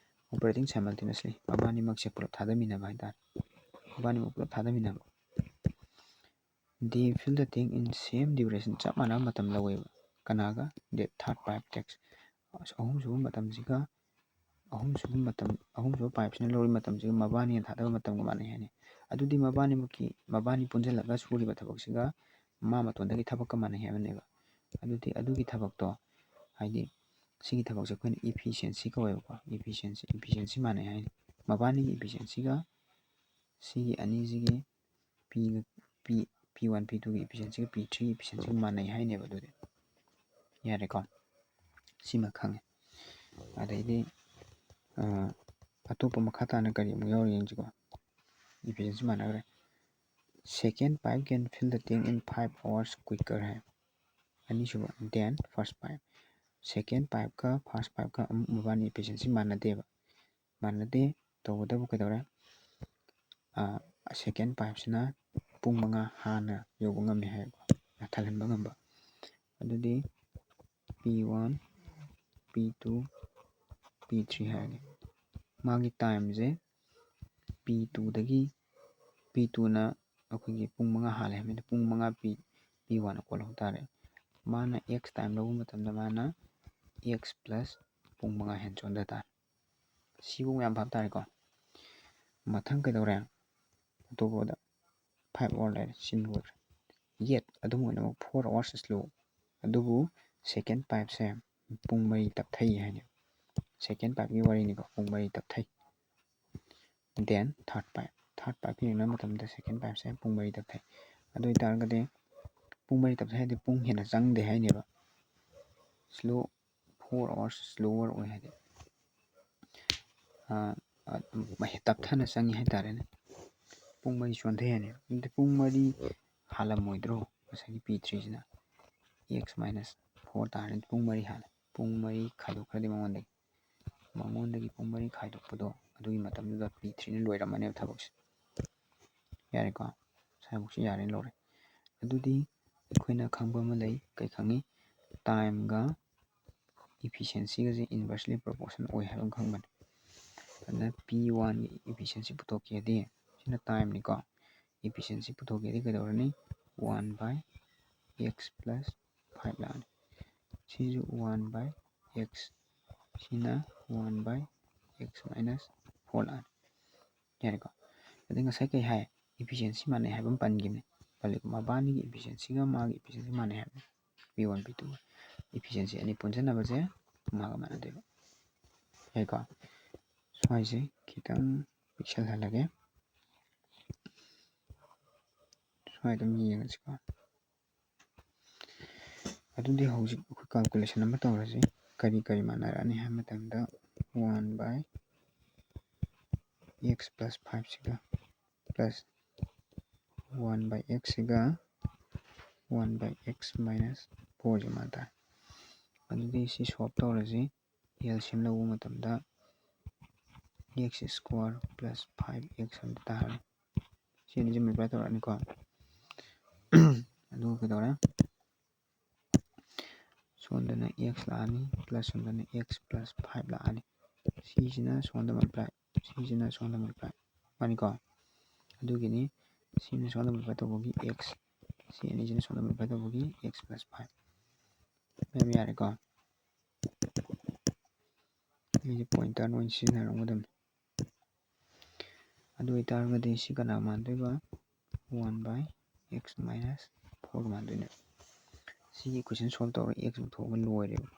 ꯑꯣꯄꯔꯦꯇꯤꯡ ꯁꯥꯏꯃꯜꯇꯦꯅꯤꯌꯁꯂꯤ ꯃꯕꯥꯅꯤꯃꯛꯁꯦ ꯄꯨꯂꯞ ꯊꯥꯗꯃꯤꯟꯅꯕ ꯍꯥꯏꯇꯥꯔꯦ ꯃꯕꯥꯅꯤꯃꯛ ꯄꯨꯂꯞ ꯊꯥꯗꯃꯤꯟꯅꯕ ꯗꯤ ꯐꯤꯜ ꯗ ꯇꯦꯡ ꯏꯟ ꯁꯦꯝ ꯗ꯭ꯌꯨꯔꯦꯁꯟ ꯆꯞ ꯃꯥꯟꯅꯕ ꯃꯇꯝ ꯂꯧꯋꯦꯕ ꯀꯅꯥꯒ ꯗꯦꯠ ꯊꯥꯔꯠ ꯄꯥꯏꯞ ꯇꯦꯛꯁ ꯑꯍꯨꯝꯁꯨꯕ ꯃꯇꯝꯁꯤꯒ ꯑꯍꯨꯝꯁꯨꯕ ꯄꯥꯏꯞꯁꯤꯅ ꯂꯧꯔꯤꯕ ꯃꯇꯝꯁꯤꯒ ꯃꯕꯥꯅꯤꯅ ꯊꯥꯗꯕ ꯃꯇꯝꯒ ꯃꯥꯟꯅꯩ ꯍꯥꯏꯅꯤ ꯑꯗꯨꯗꯤ ꯃꯕꯥꯅꯤ ꯄꯨꯟꯁꯤꯜꯂꯒ ꯁꯨꯔꯤꯕ ꯊꯕꯛꯁꯤꯒ ꯃꯥ ꯃꯇꯣꯟꯗꯒꯤ ꯊꯕꯛꯀ ꯃꯥꯟꯅꯩ ꯍꯥꯏꯕꯅꯦꯕ ꯑꯗꯨꯗꯤ ꯑꯗꯨꯒꯤ ꯊꯕꯛꯇꯣ ꯍꯥꯏꯗꯤ ꯁꯤꯒꯤ ꯊꯕꯛꯁꯦ ꯑꯩꯈꯣꯏꯅ ꯏꯐꯤꯁꯤꯌꯦꯟꯁꯤ ꯀꯧꯋꯦꯕꯀꯣ ꯏꯐꯤꯁꯤꯌꯦꯟꯁꯤ ꯃꯥꯟꯅꯩ ꯍꯥꯏꯅꯤ ꯃꯕꯥꯅꯤꯒꯤ ꯏꯐꯤꯁꯤꯌꯦꯟꯁꯤꯒ ꯁꯤꯒꯤ ꯑꯅꯤꯁꯤꯒꯤ P1 P2ꯒꯤ ꯏꯐꯤꯁꯤꯌꯦꯟꯁꯤꯒ P3ꯒꯤ ꯏꯐꯤꯁꯤꯌꯦꯟꯁꯤꯒ ꯃꯥꯟꯅꯩ ꯍꯥꯏꯅꯦꯕ ꯑꯗꯨꯗꯤ ꯌꯥꯔꯦꯀꯣ ꯁꯤꯃ ꯈꯪꯉꯦ ꯑꯗꯩꯗꯤ ꯑꯇꯣꯞꯄ ꯃꯈꯥ ꯇꯥꯅ ꯀꯔꯤ ꯑꯃꯨꯛ ꯌꯥꯎꯔꯤ ꯌꯦꯡꯁꯤꯀꯣ ꯏꯐꯤꯁꯤꯌꯦꯟꯁꯤ ꯃꯥꯟꯅꯈ꯭ꯔꯦ ꯁꯦꯀꯦꯟ ꯄꯥꯏꯞ ꯀꯦꯟ ꯐꯤꯜ ꯗ ꯇꯦꯡ ꯏꯟ 5 hours quicker ꯍꯥꯏ ꯑꯅꯤꯁꯨꯕ ꯗꯦꯟ ꯐꯥꯔꯁ ꯄꯥꯏꯞ ꯁꯦꯀꯦꯟ ꯄꯥꯏꯞꯀ ꯐꯥꯔꯁ ꯄꯥꯏꯞꯀ ꯑꯃꯨꯛ ꯃꯕꯥꯅꯤ ꯏꯐꯤꯁꯤꯌꯦꯟꯁꯤ ꯃꯥꯟꯅꯗꯦꯕ ꯃꯥꯟꯅꯗꯦ ꯇꯧꯕꯇꯕꯨ ꯀꯩꯗꯧꯔꯦ ꯁꯦꯀꯦꯟ ꯄꯥꯏꯞꯁꯤꯅ ꯄꯨꯡ 5 ꯍꯥꯟꯅ ꯌꯧꯕ ꯉꯝꯃꯤ ꯍꯥꯏꯕ ꯊꯜꯍꯟꯕ ꯉꯝꯕ ꯑꯗꯨꯗꯤ P1 P2 P3 ꯍꯥꯏꯔꯒꯦ ꯃꯥꯒꯤ ꯇꯥꯏꯝꯁꯦ P2ꯅ ꯑꯩꯈꯣꯏꯒꯤ ꯄꯨꯡ 5 ꯍꯥꯜꯂꯦ ꯍꯥꯏꯕꯅꯤꯅ ꯄꯨꯡ 5 P1ꯅ ꯀꯣꯜꯍꯧ ꯇꯥꯔꯦ ꯃꯥꯅ X ꯇꯥꯏꯝ ꯂꯧꯕ ꯃꯇꯝꯗ ꯃꯥꯅ X + ꯄꯨꯡ 5 ꯍꯦꯟꯅ ꯆꯣꯟꯊ ꯇꯥꯔꯦ ꯁꯤꯕꯨ ꯌꯥꯝ ꯐꯕ ꯇꯥꯔꯦꯀꯣ ꯃꯊꯪ ꯀꯩꯗꯧꯔꯦ ꯑꯇꯣꯞꯄꯗ 5 hour ꯂꯩꯔꯦ ꯁꯤꯅ ꯂꯣꯏꯈ꯭ꯔꯦ ꯌꯦꯠ ꯑꯗꯨꯝ ꯑꯣꯏꯅꯃꯛ 4 hours ꯁ꯭ꯂꯣ ꯑꯗꯨꯕꯨ ꯁꯦꯀꯦꯟ ꯄꯥꯏꯞꯁꯦ ꯄꯨꯡ 4 ꯇꯞꯊꯩ ꯍꯥꯏꯅꯤ ꯁꯦꯀꯦꯟ ꯄꯥꯏꯞꯀꯤ ꯋꯥꯔꯤꯅꯤꯀꯣ ꯄꯨꯡ 4 ꯇꯞꯊꯩ ꯗꯦꯟ ꯊꯥꯔꯠ ꯄꯥꯏꯞꯀ ꯌꯦꯡꯅꯕ ꯃꯇꯝꯗ ꯁꯦꯀꯦꯟ ꯄꯥꯏꯞꯁꯦ ꯄꯨꯡ 4 ꯇꯞꯊꯩ ꯑꯗꯨ ꯑꯣꯏꯇꯥꯔꯒꯗꯤ ꯄꯨꯡ 4 ꯇꯞꯊꯩ ꯍꯥꯏꯗꯤ ꯄꯨꯡ ꯍꯦꯟꯅ ꯆꯪꯗꯦ ꯍꯥꯏꯅꯦꯕ 4 hours ꯁ꯭ꯂꯣꯋꯔ ꯑꯣꯏ ꯍꯥꯏꯗꯤ ꯇꯞꯊꯅ ꯆꯪꯉꯤ ꯍꯥꯏꯇꯥꯔꯦꯅꯦ ꯄꯨꯡ 4 ꯆꯣꯟꯊꯩ ꯍꯥꯏꯅꯤ ꯑꯗꯨꯗꯤ ꯄꯨꯡ 4 ꯍꯥꯜꯂꯝꯃꯣꯏꯗ꯭ꯔꯣ ꯉꯁꯥꯏꯒꯤ P3ꯁꯤꯅ X - 4 ꯇꯥꯔꯗꯤ ꯄꯨꯡ 4 ꯍꯥꯜꯂꯦ ꯄꯨꯡ 4 ꯈꯥꯏꯗꯣꯛꯈ꯭ꯔꯗꯤ ꯃꯉꯣꯟꯗꯒꯤ ꯄꯨꯡ 4 ꯈꯥꯏꯗꯣꯛꯄꯗꯣ ꯑꯗꯨꯒꯤ ꯃꯇꯝꯗꯨꯗ P3ꯅ ꯂꯣꯏꯔꯝꯃꯅꯦꯕ ꯊꯕꯛꯁꯦ ꯌꯥꯔꯦꯀꯣ ꯁꯥꯏꯕꯨꯛꯁꯤ ꯌꯥꯔꯦ ꯂꯧꯔꯦ ꯑꯗꯨꯗꯤ ꯑꯩꯈꯣꯏꯅ ꯈꯪꯕ ꯑꯃ ꯂꯩ ꯀꯩ ꯈꯪꯉꯤ ꯇꯥꯏꯝꯒ ꯏꯐꯤꯁꯤꯌꯦꯟꯁꯤꯒꯁꯦ ꯏꯟꯚꯔꯁꯂꯤ ꯄ꯭ꯔꯣꯄꯣꯔꯁꯟ ꯑꯣꯏ ꯍꯥꯏꯕ ꯑꯃ ꯈꯪꯕꯅꯤ ꯑꯗꯨꯅ P1ꯒꯤ ꯏꯐꯤꯁꯤꯌꯦꯟꯁꯤ ꯄꯨꯊꯣꯛꯀꯦꯗꯤ ꯁꯤꯅ ꯇꯥꯏꯝꯅꯤꯀꯣ ꯏꯐꯤꯁꯤꯌꯦꯟꯁꯤ ꯄꯨꯊꯣꯛꯀꯦꯗꯤ ꯀꯩꯗꯧꯔꯅꯤ 1/x + 5 ꯂꯥꯛꯑꯅꯤ ꯁꯤꯁꯨ 1/x ꯁꯤꯅ 1/x - 4 ꯂꯥꯛꯑꯅꯤ ꯌꯥꯔꯦꯀꯣ ꯑꯗꯩ ꯉꯁꯥꯏ ꯀꯩ ꯍꯥꯏ ꯏꯐꯤꯁꯤꯌꯦꯟꯁꯤ ꯃꯥꯟꯅꯩ ꯍꯥꯏꯕ ꯑꯃ ꯄꯟꯈꯤꯕꯅꯤ ꯃꯕꯥꯅꯤꯒꯤ ꯏꯐꯤꯁꯤꯌꯦꯟꯁꯤꯒ ꯃꯥꯒꯤ ꯏꯐꯤꯁꯤꯌꯦꯟꯁꯤ ꯃꯥꯟꯅꯩ ꯍꯥꯏꯕꯅꯤ P1 P2 ꯏꯐꯤꯁꯤꯌꯦꯟꯁꯤ ꯑꯅꯤ ꯄꯨꯟꯁꯤꯟꯅꯕꯁꯦ ꯃꯥꯒ ꯃꯥꯟꯅꯗꯣꯏꯕ ꯌꯥꯏꯀꯣ ꯁ꯭ꯋꯥꯏꯁꯦ ꯈꯤꯇꯪ ꯄꯤꯛꯁꯜꯍꯜꯂꯒꯦ ꯁ꯭ꯋꯥꯏ ꯑꯗꯨꯝ ꯌꯦꯡꯉꯁꯤꯀꯣ ꯑꯗꯨꯗꯤ ꯍꯧꯖꯤꯛ ꯑꯩꯈꯣꯏ ꯀꯥꯜꯀꯨꯂꯦꯁꯟ ꯑꯃ ꯇꯧꯔꯁꯤ ꯀꯔꯤ ꯃꯥꯟꯅꯔꯛꯑꯅꯤ ꯍꯥꯏꯕ ꯃꯇꯝꯗ 1/x + 5 ꯁꯤꯒ + 1/x ꯁꯤꯒ 1/x - 4 ꯁꯤ ꯃꯥꯟ ꯇꯥꯔꯦ ꯑꯗꯨꯗꯤ ꯁꯤ ꯁꯣꯜꯕ ꯇꯧꯔꯁꯤ LCM ꯂꯧꯕ ꯃꯇꯝꯗ x² + 5x ꯑꯝꯇ ꯇꯥꯔꯅꯤ ꯁꯤ ꯑꯅꯤꯁꯤ ꯃꯜꯇꯤꯄ꯭ꯂꯥꯏ ꯇꯧꯔꯛꯑꯅꯤꯀꯣ ꯑꯗꯨꯒ ꯀꯩꯗꯧꯔꯦ ꯁꯣꯝꯗꯅ x ꯂꯥꯛꯑꯅꯤ ꯄ꯭ꯂꯁ ꯁꯣꯝꯗꯅ x + 5 ꯂꯥꯛꯑꯅꯤ ꯁꯤꯁꯤꯅ ꯁꯣꯝꯗ ꯃꯜꯇꯤꯄ꯭ꯂꯥꯏ ꯁꯤꯁꯤꯅ ꯁꯣꯝꯗ ꯃꯜꯇꯤꯄ꯭ꯂꯥꯏ ꯃꯥꯅꯤꯀꯣ ꯑꯗꯨꯒꯤꯅꯤ ꯁꯤꯅ ꯁꯣꯝꯗ ꯃꯜꯇꯤꯄ꯭ꯂꯥꯏ ꯇꯧꯕꯒꯤ x ꯁꯤ ꯑꯅꯤꯁꯤꯅ ꯁꯣꯝꯗ ꯃꯜꯇꯤꯄ꯭ꯂꯥꯏ ꯇꯧꯕꯒꯤ x + 5 ꯃꯌꯥꯝ ꯌꯥꯔꯦꯀꯣ ꯑꯩꯁꯦ ꯄꯣꯏꯟꯇꯔ ꯑꯣꯏꯅ ꯁꯤꯖꯤꯟꯅꯔꯝꯒꯗꯕꯅꯤ ꯑꯗꯨ ꯑꯣꯏꯇꯥꯔꯒꯗꯤ ꯁꯤ ꯀꯅꯥ ꯃꯥꯟꯗꯣꯏꯕ 1/x - 4 ꯃꯥꯟꯗꯣꯏꯅꯦ ꯁꯤꯒꯤ ꯏꯀ꯭ꯋꯦꯁꯟ ꯁꯣꯜꯕ ꯇꯧꯔ x ꯄꯨꯊꯣꯛꯑꯒ ꯂꯣꯏꯔꯦꯕ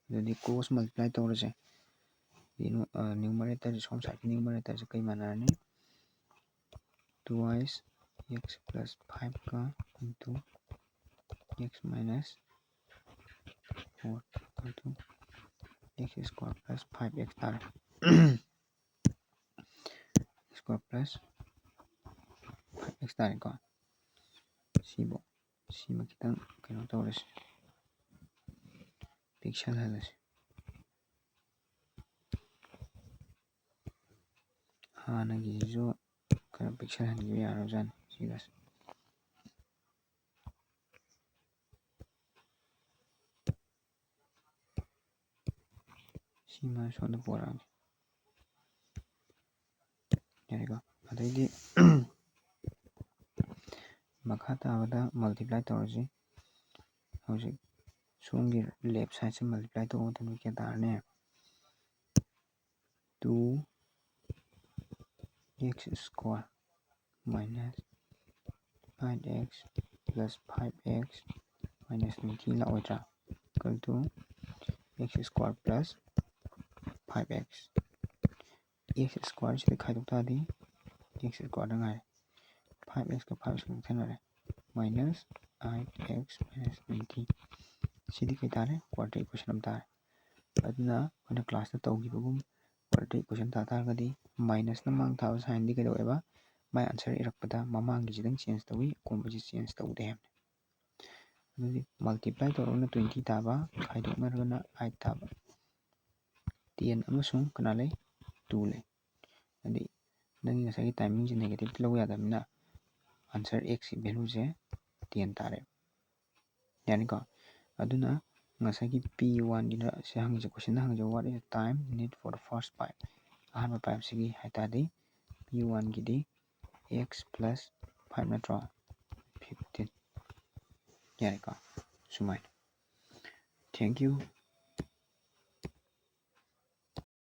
ꯑꯗꯨꯗꯤ ꯀ꯭ꯔꯣꯁ ꯃꯜꯇꯤꯄ꯭ꯂꯥꯏ ꯇꯧꯔꯁꯦ ꯅ꯭ꯌꯨꯃꯔꯦꯇꯔ ꯁꯣꯝ ꯁꯥꯏꯠꯀꯤ ꯅ꯭ꯌꯨꯃꯔꯦꯇꯔꯁꯦ ꯀꯩ ꯃꯥꯟꯅꯔꯅꯤ 2x + 5ꯒ into x - 4 into x² + 5x ꯇꯥꯔꯦ x² + 5x ꯇꯥꯔꯦꯀꯣ ꯁꯤꯃ ꯈꯤꯇꯪ ꯀꯩꯅꯣ ꯇꯧꯔꯁꯤ, ꯄꯤꯛꯁꯜꯍꯜꯂꯁꯤ. ꯍꯥꯟꯅꯒꯤꯁꯤꯁꯨ ꯈꯔ ꯄꯤꯛꯁꯜꯍꯟꯈꯤꯕ ꯌꯥꯔꯕꯖꯥꯠꯅꯤ ꯁꯤꯒꯁꯦ. ꯁꯤꯃ ꯁꯣꯝꯗ ꯄꯣꯔꯛꯑꯒꯦ. ꯌꯥꯔꯦꯀꯣ. ꯑꯗꯩꯗꯤ ꯃꯈꯥ ꯇꯥꯕꯗ ꯃꯜꯇꯤꯄ꯭ꯂꯥꯏ ꯇꯧꯔꯁꯤ. ꯍꯧꯖꯤꯛ ꯁꯣꯝꯒꯤ ꯂꯦꯞ ꯁꯥꯏꯠꯁꯦ ꯃꯜꯇꯤꯄ꯭ꯂꯥꯏ ꯇꯧꯕ ꯃꯇꯝꯗ ꯀꯌꯥ ꯇꯥꯔꯅꯤ? 2x² minus 8x plus 5x minus 20 ꯂꯥꯛꯑꯣꯏꯗ꯭ꯔꯥ? equal to x² plus 5x. x² ꯁꯤꯗ ꯈꯥꯏꯗꯣꯛ ꯇꯥꯔꯗꯤ x² ꯗ ꯉꯥꯏꯔꯦ. 5x ꯀ 5x ꯀꯛꯊꯠꯅꯔꯦ. minus 8x minus 20. ꯁꯤꯗꯤ ꯀꯩ ꯇꯥꯔꯦ? ꯀ꯭ꯋꯥꯗ꯭ꯔꯦꯇꯤꯛ ꯏꯀ꯭ꯋꯦꯁꯟ ꯑꯃ ꯇꯥꯔꯦ. ꯑꯗꯨꯅ ꯑꯩꯈꯣꯏꯅ ꯀ꯭ꯂꯥꯁꯇ ꯇꯧꯈꯤꯕꯒꯨꯝ ꯀ꯭ꯋꯥꯗ꯭ꯔꯦꯇꯤꯛ ꯏꯀ꯭ꯋꯦꯁꯟ ꯇꯥ ꯇꯥꯔꯒꯗꯤ ꯃꯥꯏꯅꯁꯅ ꯃꯥꯡ ꯊꯥꯕ ꯁꯥꯏꯟꯗꯤ ꯀꯩꯗꯧꯋꯦꯕ? ꯃꯥꯏ ꯑꯟꯁꯔ ꯏꯔꯛꯄꯗ ꯃꯃꯥꯡꯒꯤꯁꯤꯗꯪ ꯆꯦꯟꯖ ꯇꯧꯏ, ꯑꯀꯣꯟꯕꯁꯤ ꯆꯦꯟꯖ ꯇꯧꯗꯦ ꯍꯥꯏꯕꯅꯤ. ꯑꯗꯨꯗꯤ ꯃꯜꯇꯤꯄ꯭ꯂꯥꯏ ꯇꯧꯔꯒꯅ 20 ꯇꯥꯕ, ꯈꯥꯏꯗꯣꯛꯅꯔꯒꯅ 8 ꯇꯥꯕ. 10 ꯑꯃꯁꯨꯡ ꯀꯅꯥ ꯂꯩ? 2 ꯂꯩ. ꯑꯗꯨꯗꯤ ꯅꯪꯒꯤ ꯉꯁꯥꯏꯒꯤ ꯇꯥꯏꯃꯤꯡꯁꯦ ꯅꯦꯒꯦꯇꯤꯞꯇ ꯂꯧ ꯌꯥꯗꯕꯅꯤꯅ ꯑꯟꯁꯔ Xꯒꯤ ꯚꯦꯂꯨꯁꯦ 10 ꯇꯥꯔꯦ. ꯌꯥꯅꯤꯀꯣ? ꯑꯗꯨꯅ ꯉꯁꯥꯏꯒꯤ P1ꯒꯤꯗ ꯁꯤ ꯍꯪꯉꯤꯁꯦ, ꯀꯣꯏꯁꯟꯗ ꯍꯪꯉꯤꯁꯦ what is the time need for the first pipe? ꯑꯍꯥꯟꯕ ꯄꯥꯏꯞꯁꯤꯒꯤ ꯍꯥꯏꯇꯥꯔꯗꯤ P1ꯒꯤꯗꯤ x plus 5 ꯅꯠꯇ꯭ꯔꯣ? 15. ꯌꯥꯔꯦꯀꯣ? ꯁꯨꯃꯥꯏꯅ. Thank you.